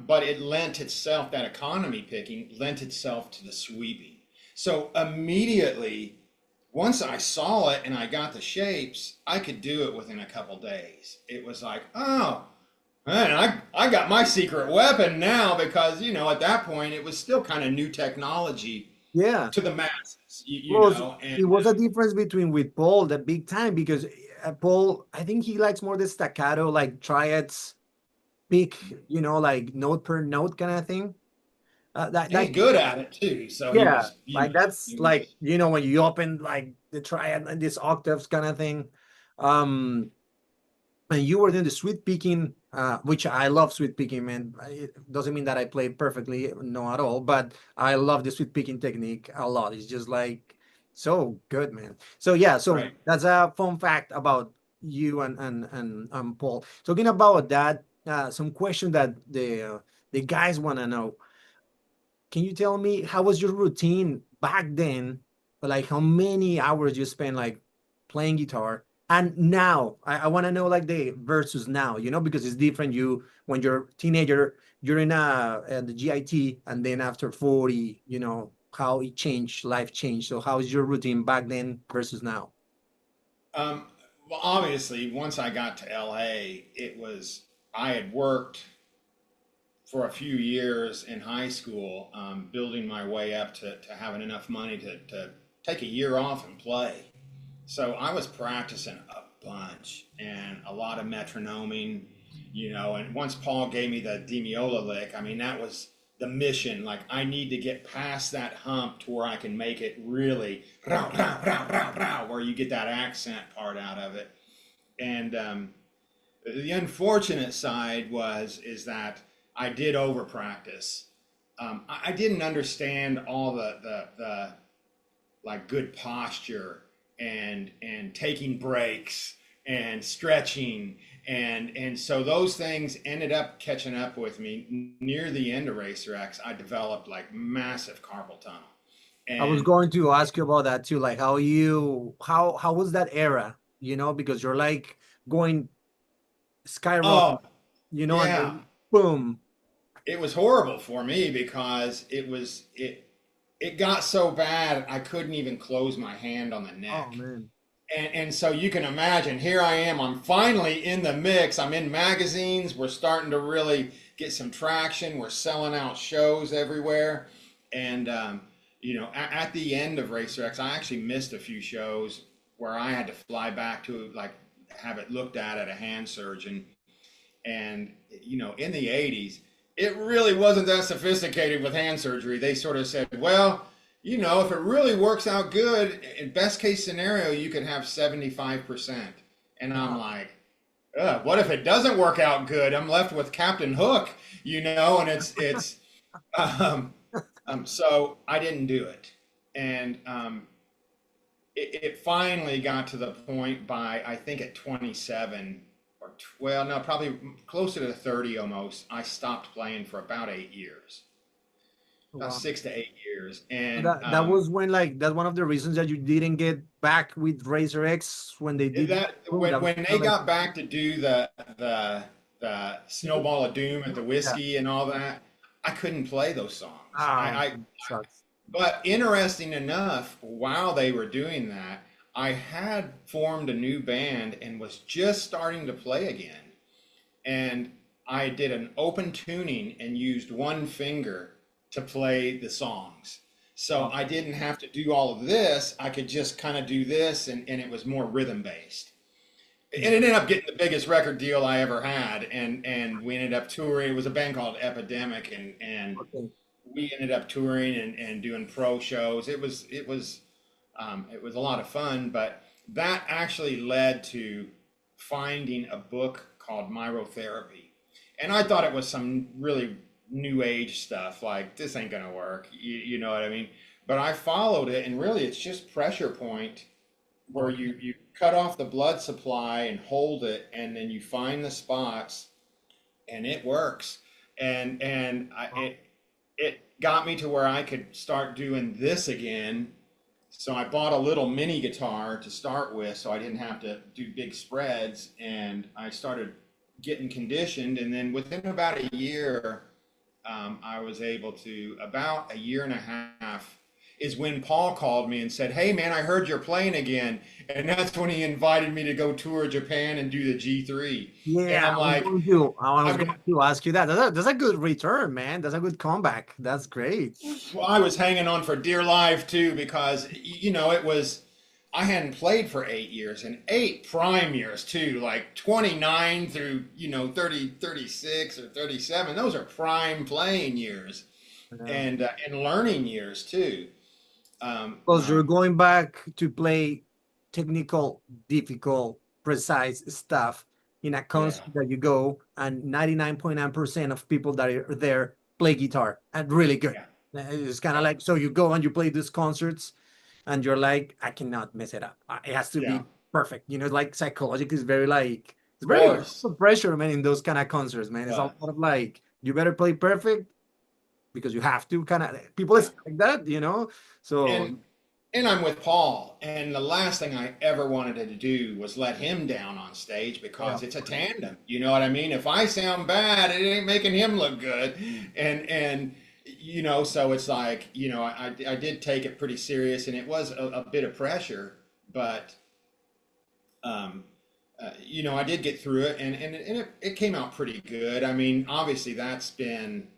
But it lent itself, that economy picking lent itself to the sweeping. So immediately, once I saw it and I got the shapes, I could do it within a couple days. It was like, oh, man, I got my secret weapon now, because, at that point it was still kind of new technology Yeah. to the masses. you Plus, know, and it was a difference between with Paul, the big time, because Paul, I think he likes more the staccato, like triads, pick, like note per note kind of thing. and That he's good at it too. So he Yeah, was, you like know, that's he like was when you open like the triad and this octaves kind of thing. Um, and you were doing the sweet picking, which I love sweet picking, man. It doesn't mean that I play perfectly, no at all, but I love the sweet picking technique a lot. It's just like so good, man. So yeah, so right. that's a fun fact about you and Paul. Talking about that, some question that the guys want to know. Can you tell me how was your routine back then? Like how many hours you spend like playing guitar? And now I want to know like the versus now, because it's different. You when you're a teenager, you're in the GIT, and then after 40, how it changed, life changed. So how is your routine back then versus now? Um, well, obviously, once I got to LA, I had worked for a few years in high school, building my way up to having enough money to take a year off and play. So I was practicing a bunch and a lot of metronoming, and once Paul gave me the Demiola lick, I mean, that was the mission. Like, I need to get past that hump to where I can make it really, rah, rah, rah, rah, rah, where you get that accent part out of it. And the unfortunate side is that I did over practice. I didn't understand all the like good posture and taking breaks and stretching and so those things ended up catching up with me near the end of Racer X. I developed like massive carpal tunnel I was and going to ask you about that too. Like how was that era? Because you're like going oh skyrocket, and yeah, then boom. it was horrible for me because it got so bad I couldn't even close my hand on the Oh neck. man. And so you can imagine, here I am, I'm finally in the mix. I'm in magazines. We're starting to really get some traction. We're selling out shows everywhere. And, at the end of Racer X, I actually missed a few shows where I had to fly back to like have it looked at a hand surgeon. And, in the 80s, it really wasn't that sophisticated with hand surgery. They sort of said, well, if it really works out good, in best case scenario, you could have 75%. And I'm Wow. like, ugh, what if it doesn't work out good? I'm left with Captain Hook, and um, so I didn't do it. And it finally got to the point by, I think at 27 or, well, no, probably closer to 30 almost, I stopped playing for about 8 years, about Wow. 6 to 8 years. So And that was when like that's one of the reasons that you didn't get back with Razor X when they did that boom. That was when they kind of like got back to do the Snowball of Doom at the yeah. whiskey and all that, I couldn't play those songs. Ah, sucks. But interesting enough, while they were doing that, I had formed a new band and was just starting to play again. And I did an open tuning and used one finger to play the songs. So Wow. I didn't have to do all of this. I could just kind of do this, and it was more rhythm based. And it ended up getting the biggest record deal I ever had. And we ended up touring. It was a band called Epidemic, and Okay. we ended up touring and doing pro shows. It was a lot of fun, but that actually led to finding a book called Myrotherapy. And I thought it was some really new age stuff, like this ain't gonna work. You know what I mean? But I followed it, and really it's just pressure point where Okay. you cut off the blood supply and hold it, and then you find the spots, and it works. Wow. It got me to where I could start doing this again. So I bought a little mini guitar to start with, so I didn't have to do big spreads, and I started getting conditioned. And then within about a year, I was able to, about a year and a half. is when Paul called me and said, "Hey man, I heard you're playing again." And that's when he invited me to go tour Japan and do the G3. And Yeah, I'm like, I I was mean, going to ask you that. That's a good return, man. That's a good comeback. That's great. well, I was hanging on for dear life too because it was I hadn't played for 8 years and 8 prime years too, like 29 through 30, 36 or 37. Those are prime playing years Yeah. and learning years too. Because you're going back to play technical, difficult, precise stuff in a Yeah, concert that you go, and 99.9% of people that are there play guitar and really good. yeah, It's kind of yeah, like, so you go and you play these concerts and you're like, I cannot mess it up. It has to yeah. be perfect. Like psychological is very like, it's Of very course, pressure, man, in those kind of concerts, man. it It's a lot was. of like, you better play perfect because you have to kind of, people Yeah. expect that. So, And and I'm with Paul. And the last thing I ever wanted to do was let him down on stage yeah. because it's a tandem. You know what I mean? If I sound bad, it ain't making him look good. And so it's like, I did take it pretty serious, and it was a bit of pressure, but um, I did get through it, and it came out pretty good. I mean, obviously that's been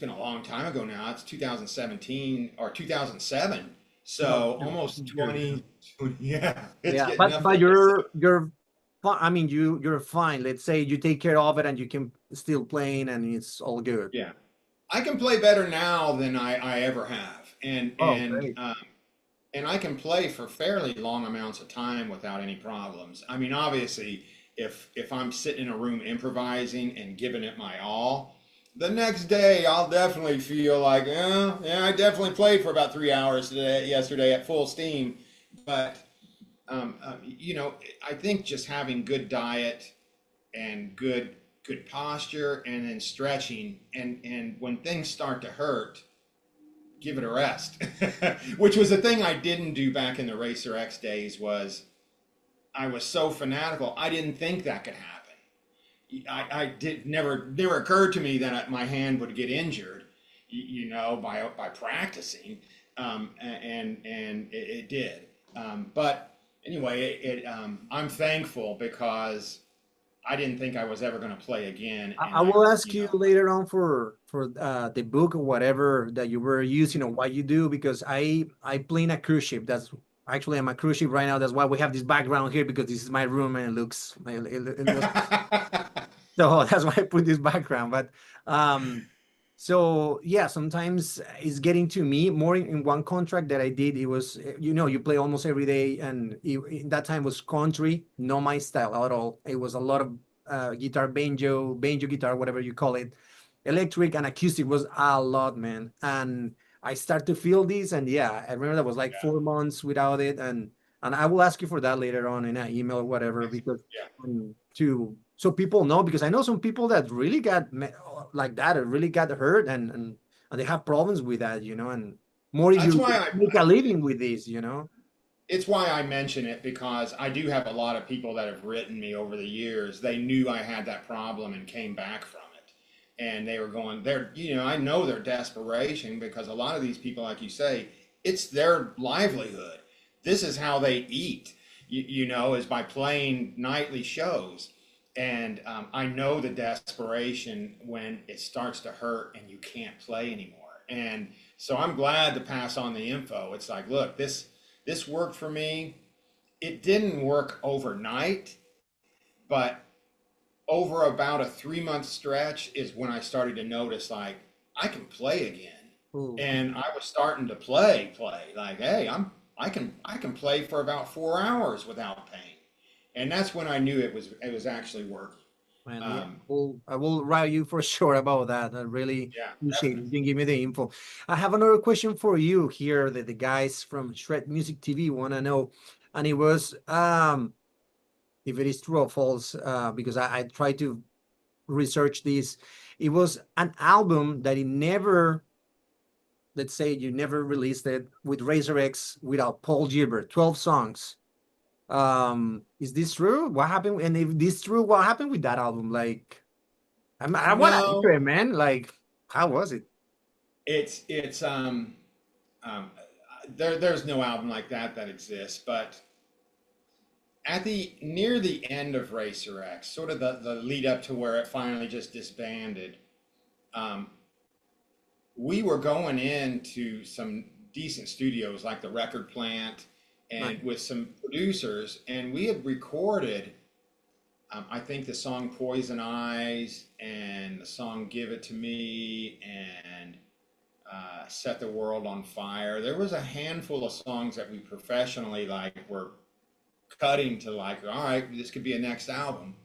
a long time ago now. It's 2017 or 2007. No, So almost years. 20, yeah, it's Yeah, getting but up there. So you're fine. I mean, you're fine. Let's say you take care of it and you can still playing and it's all good. yeah, I can play better now than I ever have. And Oh, and great. um, and I can play for fairly long amounts of time without any problems. I mean, obviously, if I'm sitting in a room improvising and giving it my all, the next day I'll definitely feel like, yeah, I definitely played for about 3 hours yesterday at full steam. But I think just having good diet and good posture and then stretching and when things start to hurt, give it a rest. Which was the thing I didn't do back in the Racer X days. Was I was so fanatical, I didn't think that could happen. I did never occurred to me that my hand would get injured, by practicing, and it did. But anyway, I'm thankful because I didn't think I was ever going to play again, I and will ask you later on for the book or whatever that you were using or what you do because I play in a cruise ship. That's actually I'm a cruise ship right now. That's why we have this background here because this is my room and it looks so that's why I put this background. But so yeah, sometimes it's getting to me more in one contract that I did. It was you play almost every day, and in that time was country, not my style at all. It was a lot of guitar, banjo guitar, whatever you call it, electric and acoustic was a lot, man. And I start to feel this, and yeah, I remember that was like Yeah, 4 months without it, and I will ask you for that later on in an email or whatever because yeah. to so people know because I know some people that really got like that or really got hurt and they have problems with that, and more if That's you why make a living with this. it's why I mention it, because I do have a lot of people that have written me over the years. They knew I had that problem and came back from it. And they were going, I know their desperation, because a lot of these people, like you say, it's their livelihood. This is how they eat, is by playing nightly shows. And I know the desperation when it starts to hurt and you can't play anymore. And so I'm glad to pass on the info. It's like, look, this worked for me. It didn't work overnight, but over about a 3 month stretch is when I started to notice, like, I can play again. Ooh. And I was starting to play like, hey, I can play for about 4 hours without pain. And that's when I knew it was actually working. And yeah, Um, I will write you for sure about that. I really yeah, appreciate it. definitely. You can give me the info. I have another question for you here that the guys from Shred Music TV want to know. And it was if it is true or false, because I tried to research this. It was an album that it never, let's say you never released it with Razor X without Paul Gilbert, 12 songs. Is this true? What happened? And if this true, what happened with that album? Like, I want to No, hear it, man. Like, how was it? it's Um, there's no album like that exists, but at the near the end of Racer X, sort of the lead up to where it finally just disbanded, um, we were going into some decent studios like the Record Plant Right. and with some producers, and we had recorded, I think, the song Poison Eyes and the song Give It to Me and Set the World on Fire. There was a handful of songs that we professionally like were cutting to, like, all right, this could be a next album.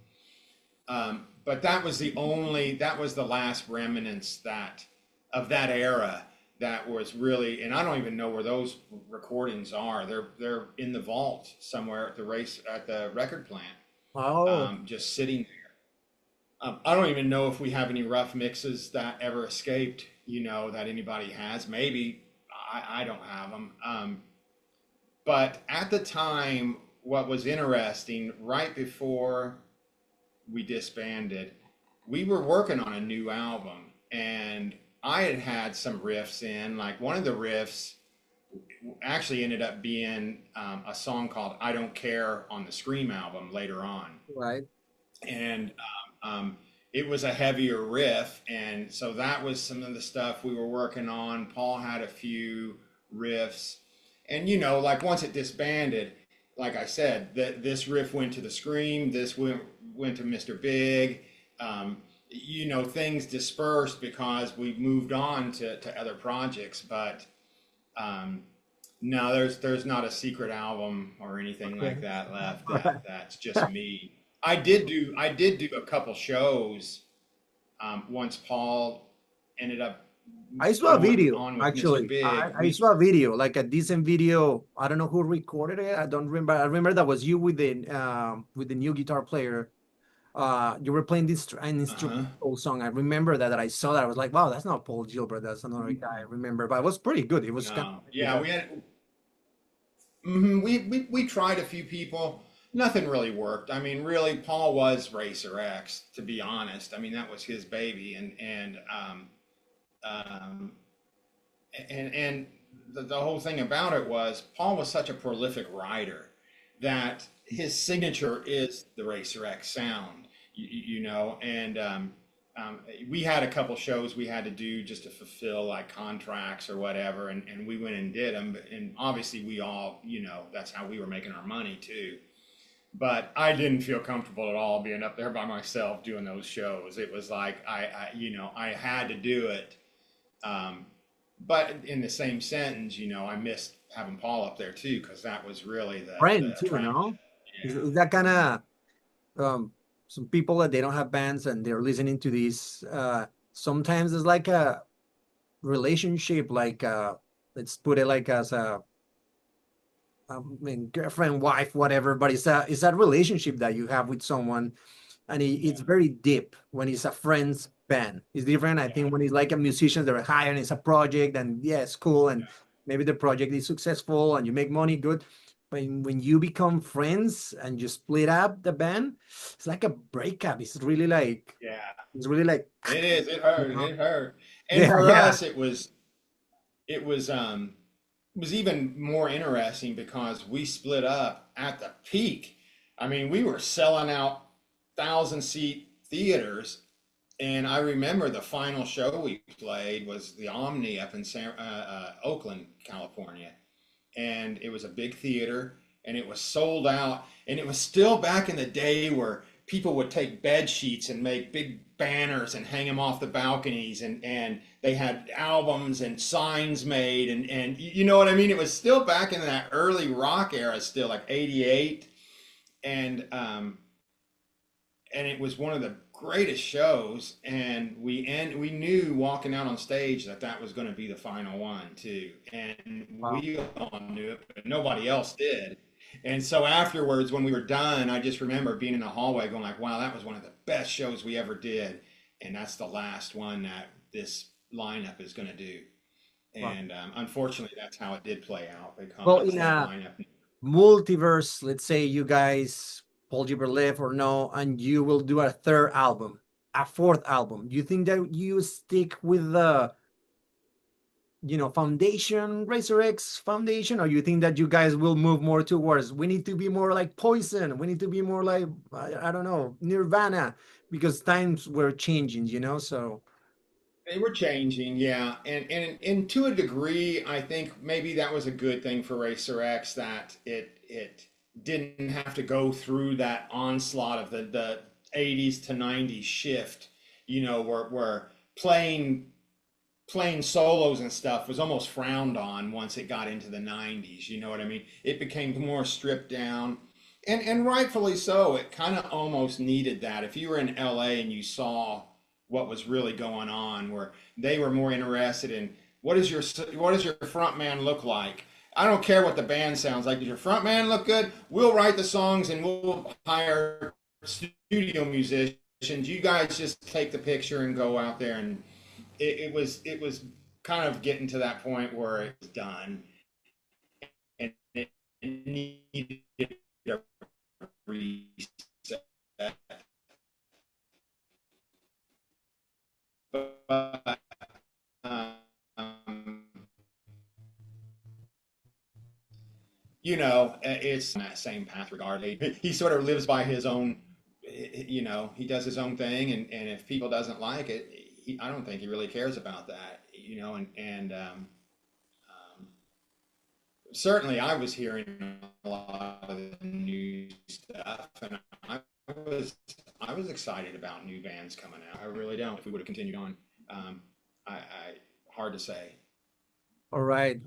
But that was the last remnants that of that era that was really, and I don't even know where those recordings are. They're in the vault somewhere at the record plant, Oh, just sitting there. I don't even know if we have any rough mixes that ever escaped. That anybody has. Maybe I don't have them. But at the time, what was interesting, right before we disbanded, we were working on a new album, and I had had some riffs in. Like, one of the riffs actually ended up being a song called "I Don't Care" on the Scream album later on, right. and it was a heavier riff, and so that was some of the stuff we were working on. Paul had a few riffs, and like, once it disbanded, like I said, that this riff went to the Scream, this went to Mr. Big. Things dispersed because we moved on to other projects, but um, no, there's not a secret album or anything like Okay. that left. That's just me. I did do a couple shows once Paul ended up I saw a going video, on with Mr. actually. Big. I We saw a video, like a decent video. I don't know who recorded it. I don't remember. I remember that was you with the new guitar player. You were playing this an uh-huh. instrumental song. I remember that I saw that. I was like, wow, that's not Paul Gilbert. That's another guy. I remember, but it was pretty good. It was kind No, of yeah, we tried a few people. Nothing really worked. I mean, really, Paul was Racer X, to be honest. I mean, that was his baby, um, and the whole thing about it was Paul was such a prolific writer that his signature is the Racer X sound, and we had a couple shows we had to do just to fulfill, like, contracts or whatever, and we went and did them. And obviously, we all, that's how we were making our money too. But I didn't feel comfortable at all being up there by myself doing those shows. It was like I had to do it. Um, but in the same sentence, I missed having Paul up there too, because that was really the friend too, attraction. no? Is that kind of um, some people that they don't have bands and they're listening to this? Sometimes it's like a relationship, like let's put it like as a I mean, girlfriend, wife, whatever. But it's that relationship that you have with someone, and Yeah, it's very deep when it's a friend's band. It's different, I yeah, think, when it's like a musician they're hired, it's a project, and yeah, it's cool, and yeah, maybe the project is successful and you make money, good. But when you become friends and you split up the band, it's like a breakup. yeah. It's really like, It is. It you hurt. know? It hurt. And Yeah, for yeah. us, it was even more interesting because we split up at the peak. I mean, we were selling out 1,000-seat theaters, and I remember the final show we played was the Omni up in Oakland, California, and it was a big theater, and it was sold out. And it was still back in the day where people would take bed sheets and make big banners and hang them off the balconies, and they had albums and signs made, and you know what I mean. It was still back in that early rock era, still like '88, and it was one of the greatest shows. And we knew walking out on stage that was going to be the final one too, and Wow. we all knew it, but nobody else did. And so afterwards, when we were done, I just remember being in the hallway going like, wow, that was one of the best shows we ever did, and that's the last one that this lineup is going to do. Wow. And unfortunately, that's how it did play out, Well, because in that a lineup. multiverse, let's say you guys, Paul Gilbert left or no, and you will do a third album, a fourth album. Do you think that you stick with foundation, Racer X foundation, or you think that you guys will move more towards we need to be more like Poison, we need to be more like I don't know, Nirvana, because times were changing. So They were changing, yeah, and to a degree, I think maybe that was a good thing for Racer X that it didn't have to go through that onslaught of the 80s to 90s shift, where playing solos and stuff was almost frowned on once it got into the 90s. You know what I mean? It became more stripped down, and rightfully so. It kind of almost needed that. If you were in LA and you saw what was really going on, where they were more interested in what does your front man look like? I don't care what the band sounds like. Does your front man look good? We'll write the songs and we'll hire studio musicians. You guys just take the picture and go out there, and it was kind of getting to that point where it was done, and it needed a reset. But it's that same path regardless. He sort of lives by his own, he does his own thing, and if people doesn't like it, I don't think he really cares about that, and certainly I was hearing a lot of the new stuff, and was I was excited about new bands coming out. I really don't. If we would have continued on, I hard to say. all right.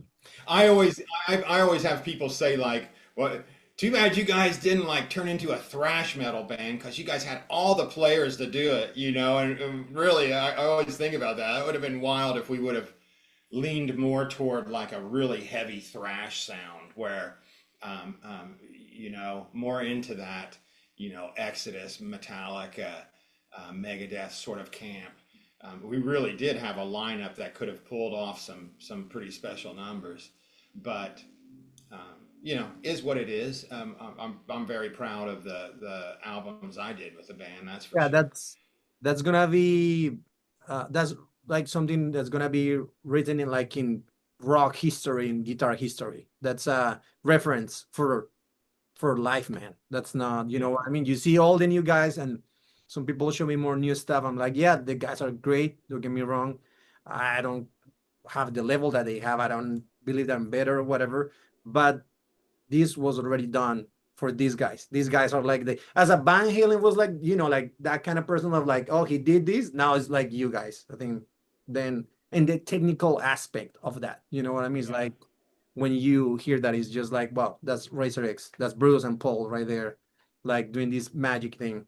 I always have people say like, "Well, too bad you guys didn't like turn into a thrash metal band because you guys had all the players to do it, And really, I always think about that. It would have been wild if we would have leaned more toward like a really heavy thrash sound, where, more into that, Exodus, Metallica, Megadeth sort of camp. We really did have a lineup that could have pulled off some pretty special numbers, but is what it is. I'm very proud of the albums I did with the band. That's for Yeah, sure. that's gonna be that's like something that's gonna be written in like in rock history and guitar history. That's a reference for life, man. That's not, Yeah. what I mean. You see all the new guys, and some people show me more new stuff. I'm like, yeah, the guys are great. Don't get me wrong. I don't have the level that they have. I don't believe that I'm better or whatever. But this was already done for these guys. These guys are like as a Van Halen was like, like that kind of person of like, oh, he did this. Now it's like you guys. I think then and the technical aspect of that, you know what I mean? It's Yeah. like when you hear that, it's just like, wow, that's Razor X, that's Bruce and Paul right there, like doing this magic thing.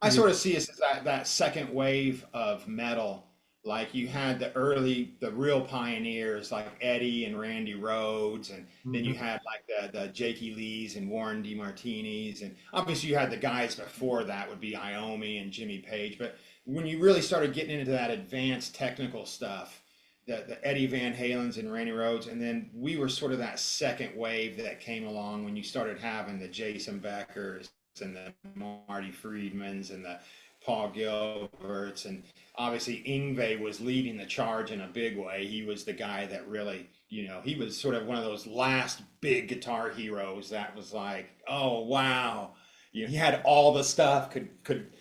I sort of see us as that second wave of metal. Like you had the real pioneers like Eddie and Randy Rhoads, and then you Mhm. had like the Jakey Lees and Warren DeMartinis, and obviously you had the guys before that would be Iommi and Jimmy Page. But when you really started getting into that advanced technical stuff, the Eddie Van Halens and Randy Rhoads, and then we were sort of that second wave that came along when you started having the Jason Beckers and the Marty Friedmans and the Paul Gilberts, and obviously Ingve was leading the charge in a big way. He was the guy that really, he was sort of one of those last big guitar heroes that was like, oh wow, he had all the stuff. Could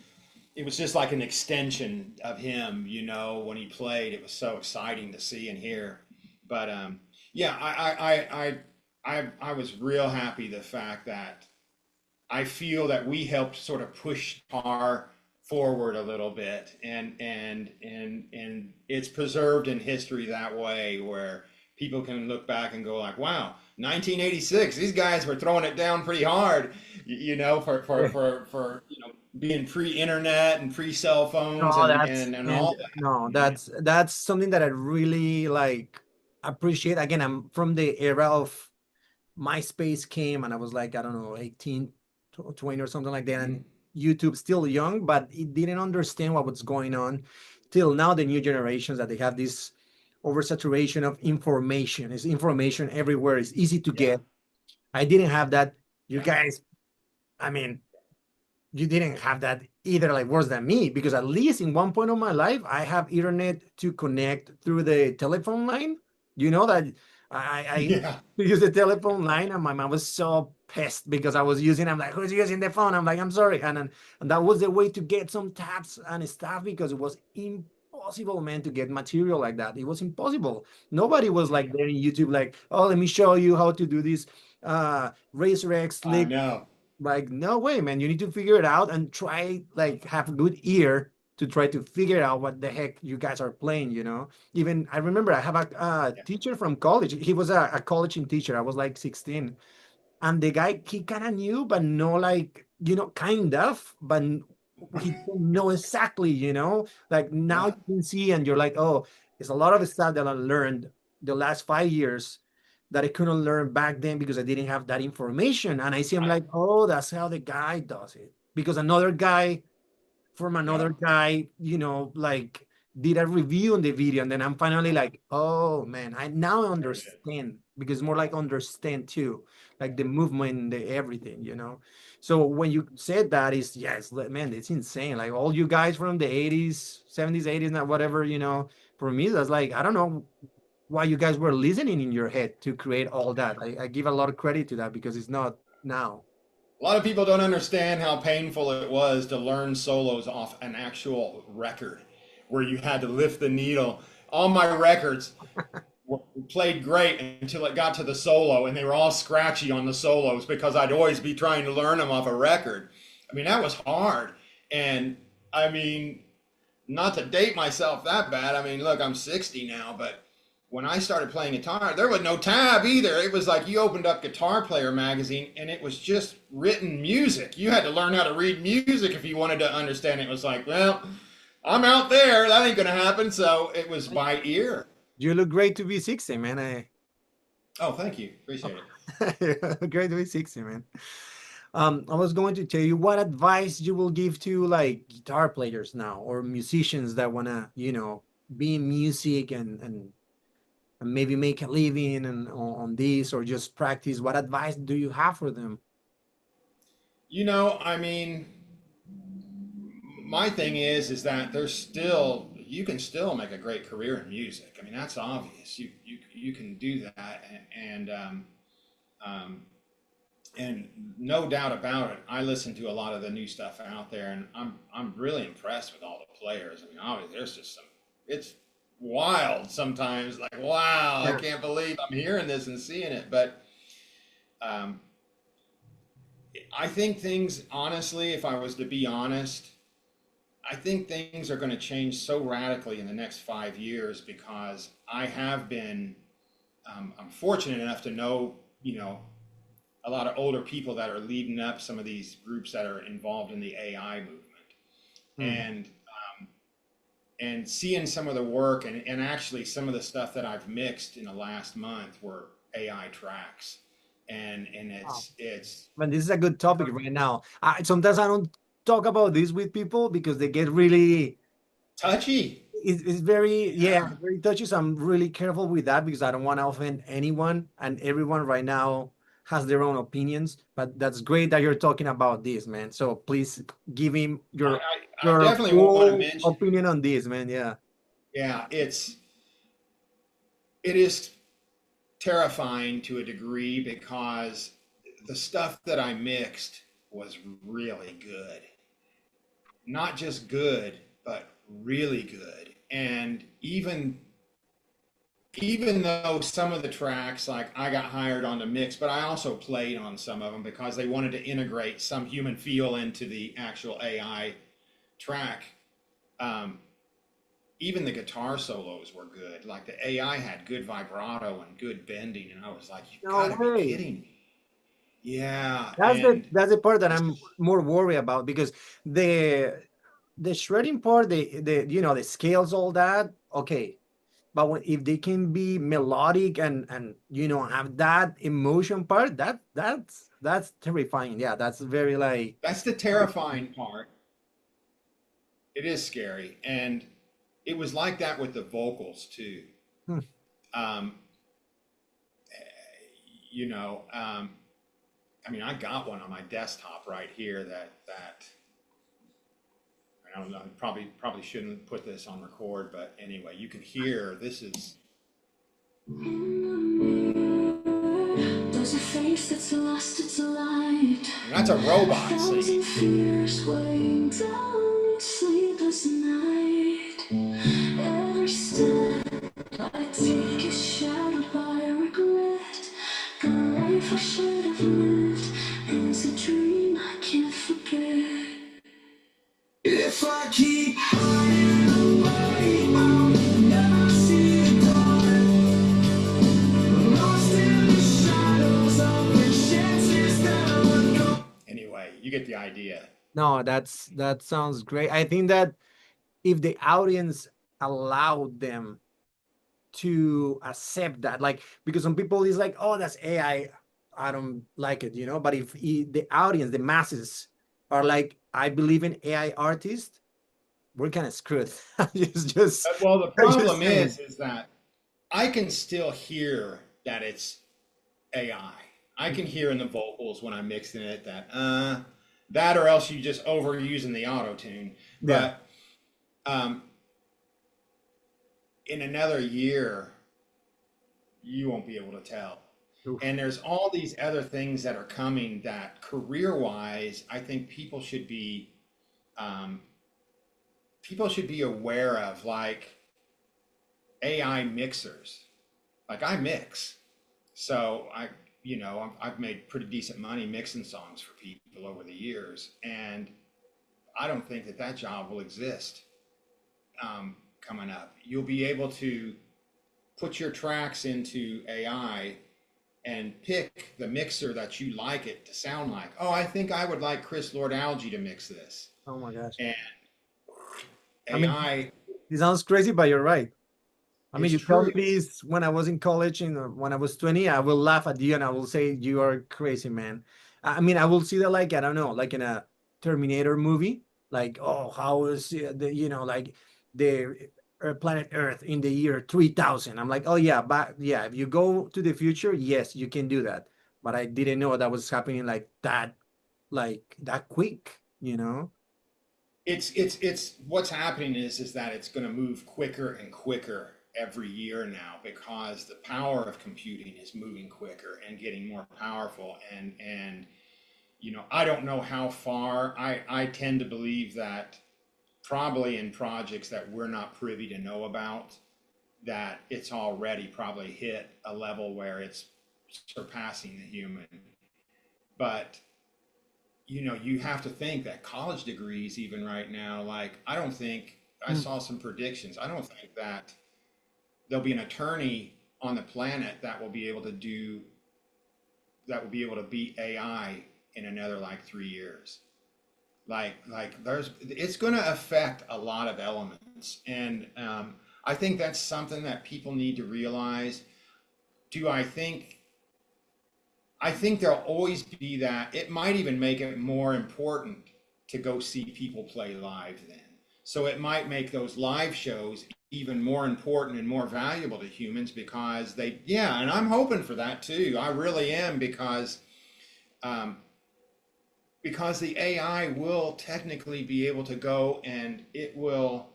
It was just like an extension of him, when he played. It was so exciting to see and hear. But yeah, I was real happy the fact that I feel that we helped sort of push our forward a little bit, and it's preserved in history that way, where people can look back and go like, wow, 1986, these guys were throwing it down pretty hard, for being pre-internet and pre-cell phones No, and that's and and and all that. no, that's something that I really like appreciate. Again, I'm from the era of MySpace came and I was like, I don't know, 18, 20 or something like that. Mhm. And YouTube still young, but it didn't understand what was going on till now. The new generations that they have this oversaturation of information. It's information everywhere. It's easy to Yeah, get. I didn't have that. You yeah. guys, I mean, you didn't have that either, like worse than me, because at least in one point of my life, I have internet to connect through the telephone line. You know that I Yeah. use the telephone line, and my mom was so pissed because I was using. I'm like, who's using the phone? I'm like, I'm sorry, and that was the way to get some tabs and stuff because it was impossible, man, to get material like that. It was impossible. Nobody was like there in YouTube, like, oh, let me show you how to do this. Racer X I slick. know. Like, no way, man. You need to figure it out and try, like, have a good ear to try to figure out what the heck you guys are playing, you know? Even I remember I have a Yeah. teacher from college. He was a college teacher. I was like 16, and the guy, he kind of knew, but no, like, kind of, but he didn't know exactly, like now Yeah. you can see, and you're like, oh, it's a lot of stuff that I learned the last 5 years that I couldn't learn back then because I didn't have that information. And I see him Right. like, oh, that's how the guy does it. Because another guy from another Yep. guy, like did a review on the video, and then I'm finally like, oh man, I now Very good. understand because more like understand too, like the movement, the everything. So when you said that, is yes, man, it's insane. Like all you guys from the 80s, 70s, 80s, not whatever, for me, that's like, I don't know why you guys were listening in your head to create all that. I give a lot of credit to that because it's not now. A lot of people don't understand how painful it was to learn solos off an actual record where you had to lift the needle. All my records played great until it got to the solo, and they were all scratchy on the solos because I'd always be trying to learn them off a record. I mean, that was hard. And I mean, not to date myself that bad. I mean, look, I'm 60 now, but when I started playing guitar, there was no tab either. It was like you opened up Guitar Player magazine and it was just written music. You had to learn how to read music if you wanted to understand it. It was like, well, I'm out there. That ain't going to happen. So it was by ear. You look great to be 60, man. Oh, thank you. Appreciate it. Great to be 60, man. I was going to tell you what advice you will give to like guitar players now or musicians that wanna, be in music and maybe make a living and on this or just practice. What advice do you have for them? I mean, my thing is that there's still you can still make a great career in music. I mean, that's obvious. You can do that, um, and no doubt about it. I listen to a lot of the new stuff out there, and I'm really impressed with all the players. I mean, obviously, there's just some. It's wild sometimes. Like, wow, I Yeah. can't believe I'm hearing this and seeing it. But um, I think things, honestly, if I was to be honest, I think things are going to change so radically in the next 5 years because I'm fortunate enough to know, a lot of older people that are leading up some of these groups that are involved in the AI movement. Hmm. And and seeing some of the work and actually some of the stuff that I've mixed in the last month were AI tracks. And Wow. it's Man, this is a good topic right now. Sometimes I don't talk about this with people because they get really touchy. it's very, yeah, Yeah. very touchy. So I'm really careful with that because I don't want to offend anyone, and everyone right now has their own opinions. But that's great that you're talking about this, man. So please give him I, your I your definitely want to full mention, opinion on this, man. Yeah. yeah, it is terrifying to a degree because the stuff that I mixed was really good. Not just good, but really good. And even though some of the tracks, like I got hired on the mix, but I also played on some of them because they wanted to integrate some human feel into the actual AI track. Um, Even the guitar solos were good. Like the AI had good vibrato and good bending, and I was like, "You No got to be way. kidding me!" Yeah, That's the and that's the part that it's I'm more worried about because the the shredding part, the the scales, all that, okay. But if they can be melodic and have that emotion part, that's terrifying. Yeah, that's very like. that's the terrifying part. It is scary, and it was like that with the vocals too. Hmm. Um, you know, um, I mean, I got one on my desktop right here that I don't know. Probably shouldn't put this on record, but anyway, you can hear this is There's a face that's lost its light. And that's a robot singing. Fears weighing down sleepless night. Every step I take is shadowed by regret. The life I should have lived is a dream I can't forget. If I keep hiding away, I'll never see it coming. Lost in the shadows of the chances that would go. Anyway, you get the idea. No, that sounds great. I think that if the audience allowed them to accept that, like, because some people is like, oh, that's I don't like it, you know. But if the audience, the masses are like, I believe in AI artists, we're kind of screwed. Just Well, the I'm just problem saying. is that I can still hear that it's AI. I can hear in the vocals when I'm mixing it that or else you just overusing the auto tune. Yeah. But um, in another year, you won't be able to tell. Oof. And there's all these other things that are coming that career wise, I think um, people should be aware of, like AI mixers. Like I mix. So I've made pretty decent money mixing songs for people over the years, and I don't think that job will exist coming up. You'll be able to put your tracks into AI and pick the mixer that you like it to sound like. Oh, I think I would like Chris Lord Alge to mix this, Oh my gosh. and I mean, AI. it sounds crazy, but you're right. I mean, It's you tell me true. this when I was in college and when I was 20, I will laugh at you and I will say you are crazy, man. I mean, I will see that like, I don't know, like in a Terminator movie, like, oh, how is like the planet Earth in the year 3000. I'm like, oh yeah, but yeah, if you go to the future, yes, you can do that. But I didn't know that was happening like that quick, you know? It's what's happening is that it's going to move quicker and quicker every year now, because the power of computing is moving quicker and getting more powerful. And I don't know how far. I tend to believe that probably in projects that we're not privy to know about, that it's already probably hit a level where it's surpassing the human. But you have to think that college degrees, even right now, like I don't think, I Mm. saw some predictions. I don't think that there'll be an attorney on the planet that will be able to beat AI in another like 3 years. It's going to affect a lot of elements, and I think that's something that people need to realize. Do I think there'll always be that. It might even make it more important to go see people play live then. So it might make those live shows even more important and more valuable to humans, because yeah, and I'm hoping for that too. I really am, um, because the AI will technically be able to go and it will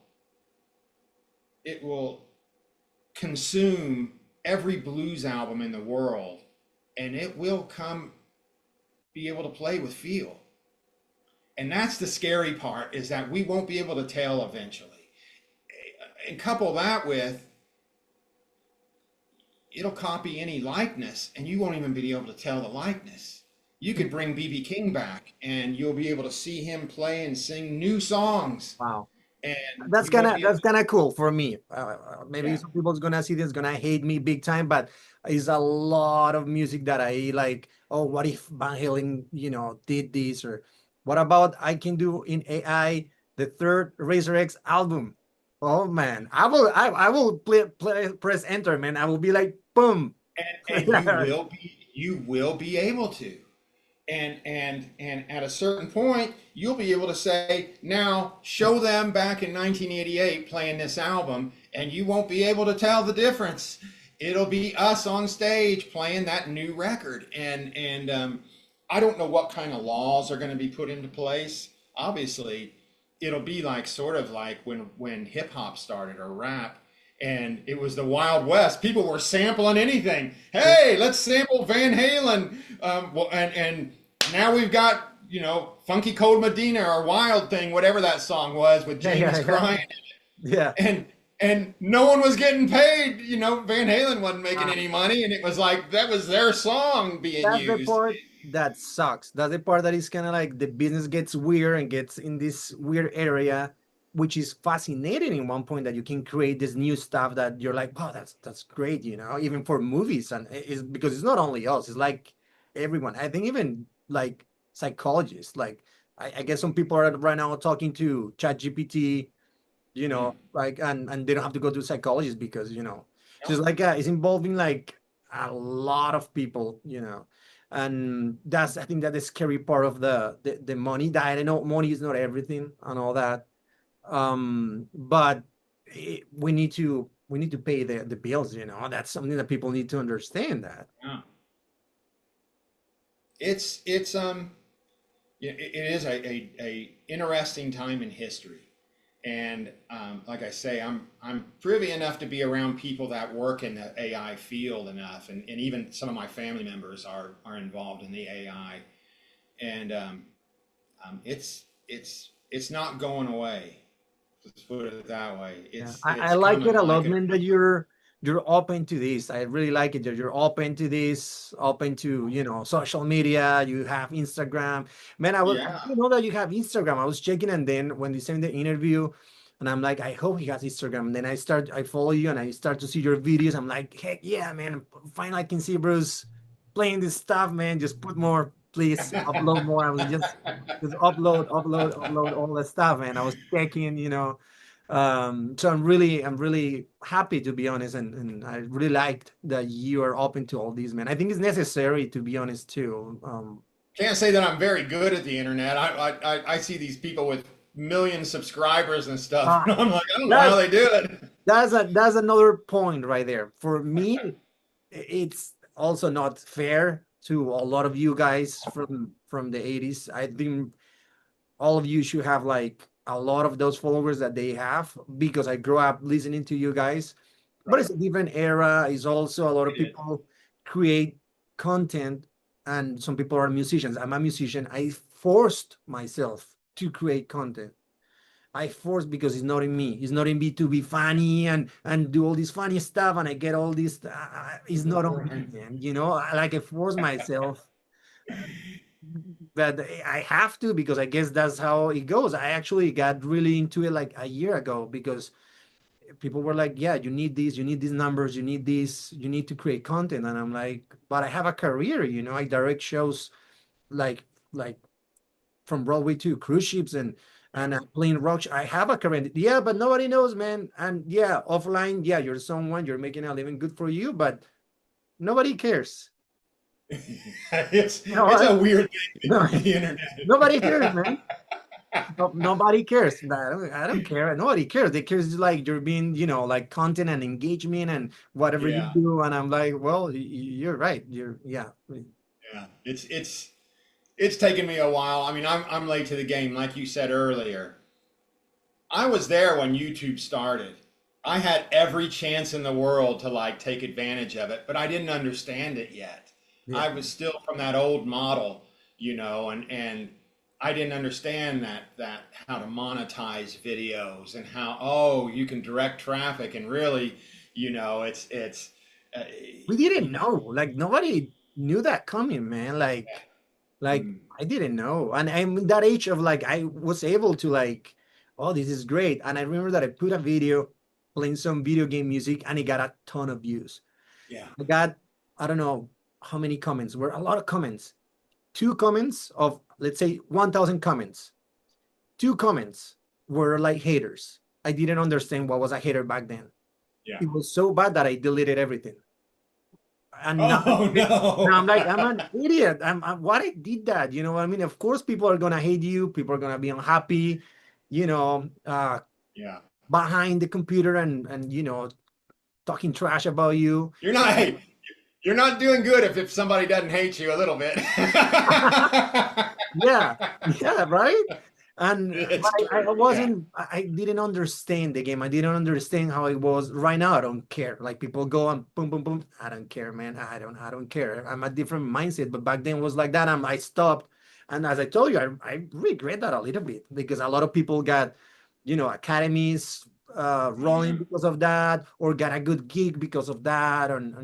consume every blues album in the world, and it will be able to play with feel. And that's the scary part, is that we won't be able to tell eventually. And couple that with, it'll copy any likeness and you won't even be able to tell the likeness. You could bring BB King back and you'll be able to see him play and sing new songs, Wow. and That's you won't be able that's kind of cool for me. Maybe yeah. some people's gonna see this, gonna hate me big time, but it's a lot of music that I like. Oh, what if Van Halen, did this, or what about I can do in AI the third Razor X album? Oh man, I will press enter, man. I will be like, boom. And you will be able to. And at a certain point, you'll be able to say, now show them back in 1988 playing this album, and you won't be able to tell the difference. It'll be us on stage playing that new record. And I don't know what kind of laws are going to be put into place. Obviously, it'll be like sort of like when hip hop started, or rap, and it was the Wild West. People were sampling anything. Hey, let's sample Van Halen. And now we've got, Funky Cold Medina or Wild Thing, whatever that song was with Yeah, James yeah, yeah. crying. Yeah. And no one was getting paid. Van Halen wasn't making Uh, any money, and it was like that was their song being that's the used. part that sucks. That's the part that is kind of like the business gets weird and gets in this weird area, which is fascinating in one point that you can create this new stuff that you're like, wow, that's great, even for movies. And it's because it's not only us, it's like everyone. I think even like psychologists, like I guess some people are right now talking to ChatGPT, Mm. like and they don't have to go to psychologists because Yep. just like it's involving like a lot of people, and that's I think that the scary part of the money. That I know money is not everything and all that, but we need to pay the bills. That's something that people need to understand that. Yeah. It's it is a interesting time in history. And like I say, I'm privy enough to be around people that work in the AI field enough, and even some of my family members are involved in the AI, and it's not going away. Let's put it that way. Yeah, It's I it's like it coming a like lot, a man, that you're open to this. I really like it that you're open to this, open to, social media. You have Instagram. Man, I yeah. didn't know that you have Instagram. I was checking, and then when they sent the interview, and I'm like, I hope he has Instagram. And then I follow you and I start to see your videos. I'm like, heck yeah, man. Finally I can see Bruce playing this stuff, man. Just put more, please upload more. I was just upload all the stuff, man. I was checking, so I'm really happy to be honest, and I really liked that you are open to all these, man. I think it's necessary to be honest too. Can't say that I'm very good at the internet. I see these people with million subscribers and stuff, uh, and I'm like, I don't know how that's they do it. that's another point right there. For me, it's also not fair to a lot of you guys from the 80s. I think all of you should have like a lot of those followers that they have because I grew up listening to you guys. But it's Right. a different era. It's also a lot of It is. people create content, and some people are musicians. I'm a musician. I forced myself to create content. I forced because it's not in me. It's not in me to be funny and do all this funny stuff, and I get all this. It's not on me, man. Like I force myself, but I have to because I guess that's how it goes. I actually got really into it like a year ago because people were like, yeah, you need this, you need these numbers, you need this, you need to create content. And I'm like, but I have a career, I direct shows like like from Broadway to cruise ships and I'm playing rock. I have a career. Yeah, but nobody knows, man. And yeah, offline, yeah, you're someone, you're making a living, good for you, but nobody cares. it's You know it's what? a weird thing, No, the internet. nobody cares, man. No, nobody cares. I don't care. Nobody cares. They cares like you're being, like content and engagement and whatever you Yeah, do. And I'm like, well, you're right. Yeah. yeah. It's taken me a while. I mean, I'm late to the game, like you said earlier. I was there when YouTube started. I had every chance in the world to like take advantage of it, but I didn't understand it yet. Yeah. I was still from that old model, and I didn't understand that how to monetize videos and how you can direct traffic and really, it's uh, We didn't know. Like nobody knew that coming, man. Like mm, I didn't know. And I'm in that age of like I was able to like, oh, this is great. And I remember that I put a video playing some video game music and it got a ton of views. yeah. I got, I don't know how many comments, were a lot of comments. Two comments of, let's say, 1,000 comments. Two comments were like haters. I didn't understand what was a hater back then. Yeah. It was so bad that I deleted everything. And Oh now I'm like, I'm no. an idiot. What I did that. You know what I mean? Of course, people are gonna hate you. People are gonna be unhappy. You know, uh, Yeah. behind the computer and talking trash about you. You're not hey, you're not doing good if somebody doesn't hate you a little bit. Yeah, yeah, right. And It's I true. Yeah. wasn't, I didn't understand the game. I didn't understand how it was. Right now, I don't care. Like people go and boom, boom, boom. I don't care, man. I don't care. I'm a different mindset. But back then it was like that. I stopped. And as I told you, I regret that a little bit because a lot of people got, academies rolling Mhm. because of that, or got a good gig because of that, and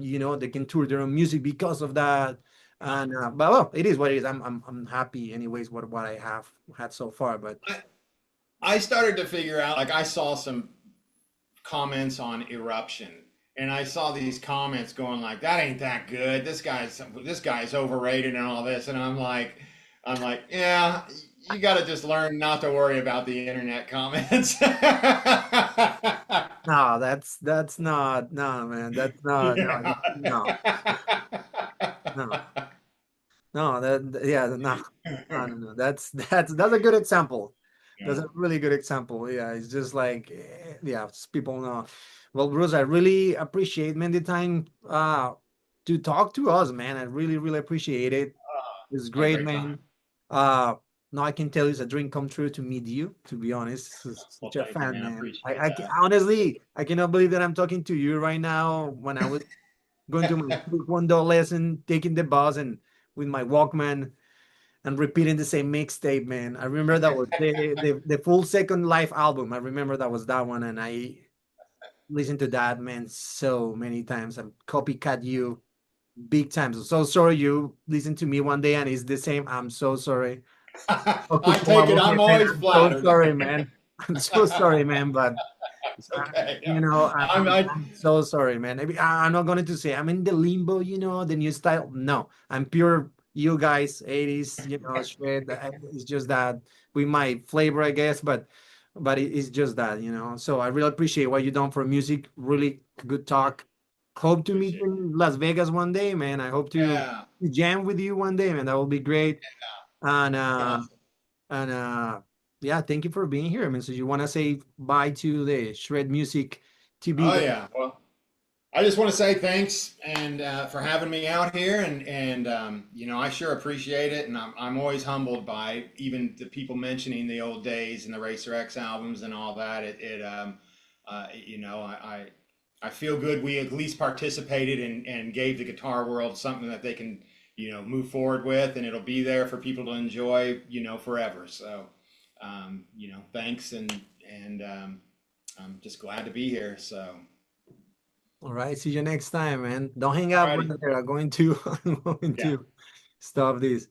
they can tour their own music because of that. And but well, it is what it is. I'm happy anyways what I have had so far. But I, I started to figure out, like, I saw some comments on Eruption, and I saw these comments going like, "That ain't that good. This guy's overrated and all this," and I'm like, yeah, you got to just learn not to worry about the internet comments. no, that's not, no, man. That's not, no, Yeah. no, no, no. Yeah, no, no, no, no. That's a good example. That's Yeah. a really good example. Yeah, it's just like, yeah, people know. Well, Bruce, I really appreciate, man, the time to talk to us, man. I really, really appreciate it. It's A great, great time. man. Now I can tell it's a dream come true to meet you. To be honest, Well, such a thank you, fan, man. I man. appreciate that. Honestly, I cannot believe that I'm talking to you right now. When I was going to my Taekwondo lesson, taking the bus, and with my Walkman and repeating the same mixtape, man. I remember that was the full Second Life album. I remember that was that one, and I listened to that, man, so many times. I'm copycat you big times. I'm so sorry you listened to me one day and it's the same. I'm so sorry. I take it I'm Man, always I'm so flattered. sorry, man. I'm so sorry, man. But Okay. Yeah. I'm so sorry, man. I'm not going to say I'm in the limbo, the new style. No, I'm pure you guys, 80s, shred. It's just that we might flavor, I guess, but it's just that. So I really appreciate what you done for music. Really good talk. Hope to meet you Appreciate in Las Vegas one day, man. I hope it. to Yeah. jam with you one day, man. That will be great. And Awesome. and yeah, thank you for being here. I mean, so you want to say bye to the Shred Music TV? Oh yeah. Well, I just want to say thanks and for having me out here, and I sure appreciate it, and I'm always humbled by even the people mentioning the old days and the Racer X albums and all that. I feel good. We at least participated and gave the guitar world something that they can move forward with, and it'll be there for people to enjoy forever. So thanks, and I'm just glad to be here. So. All right, see you next time, man. Don't hang up when Alrighty. they're going to I'm going Yeah. to stop this.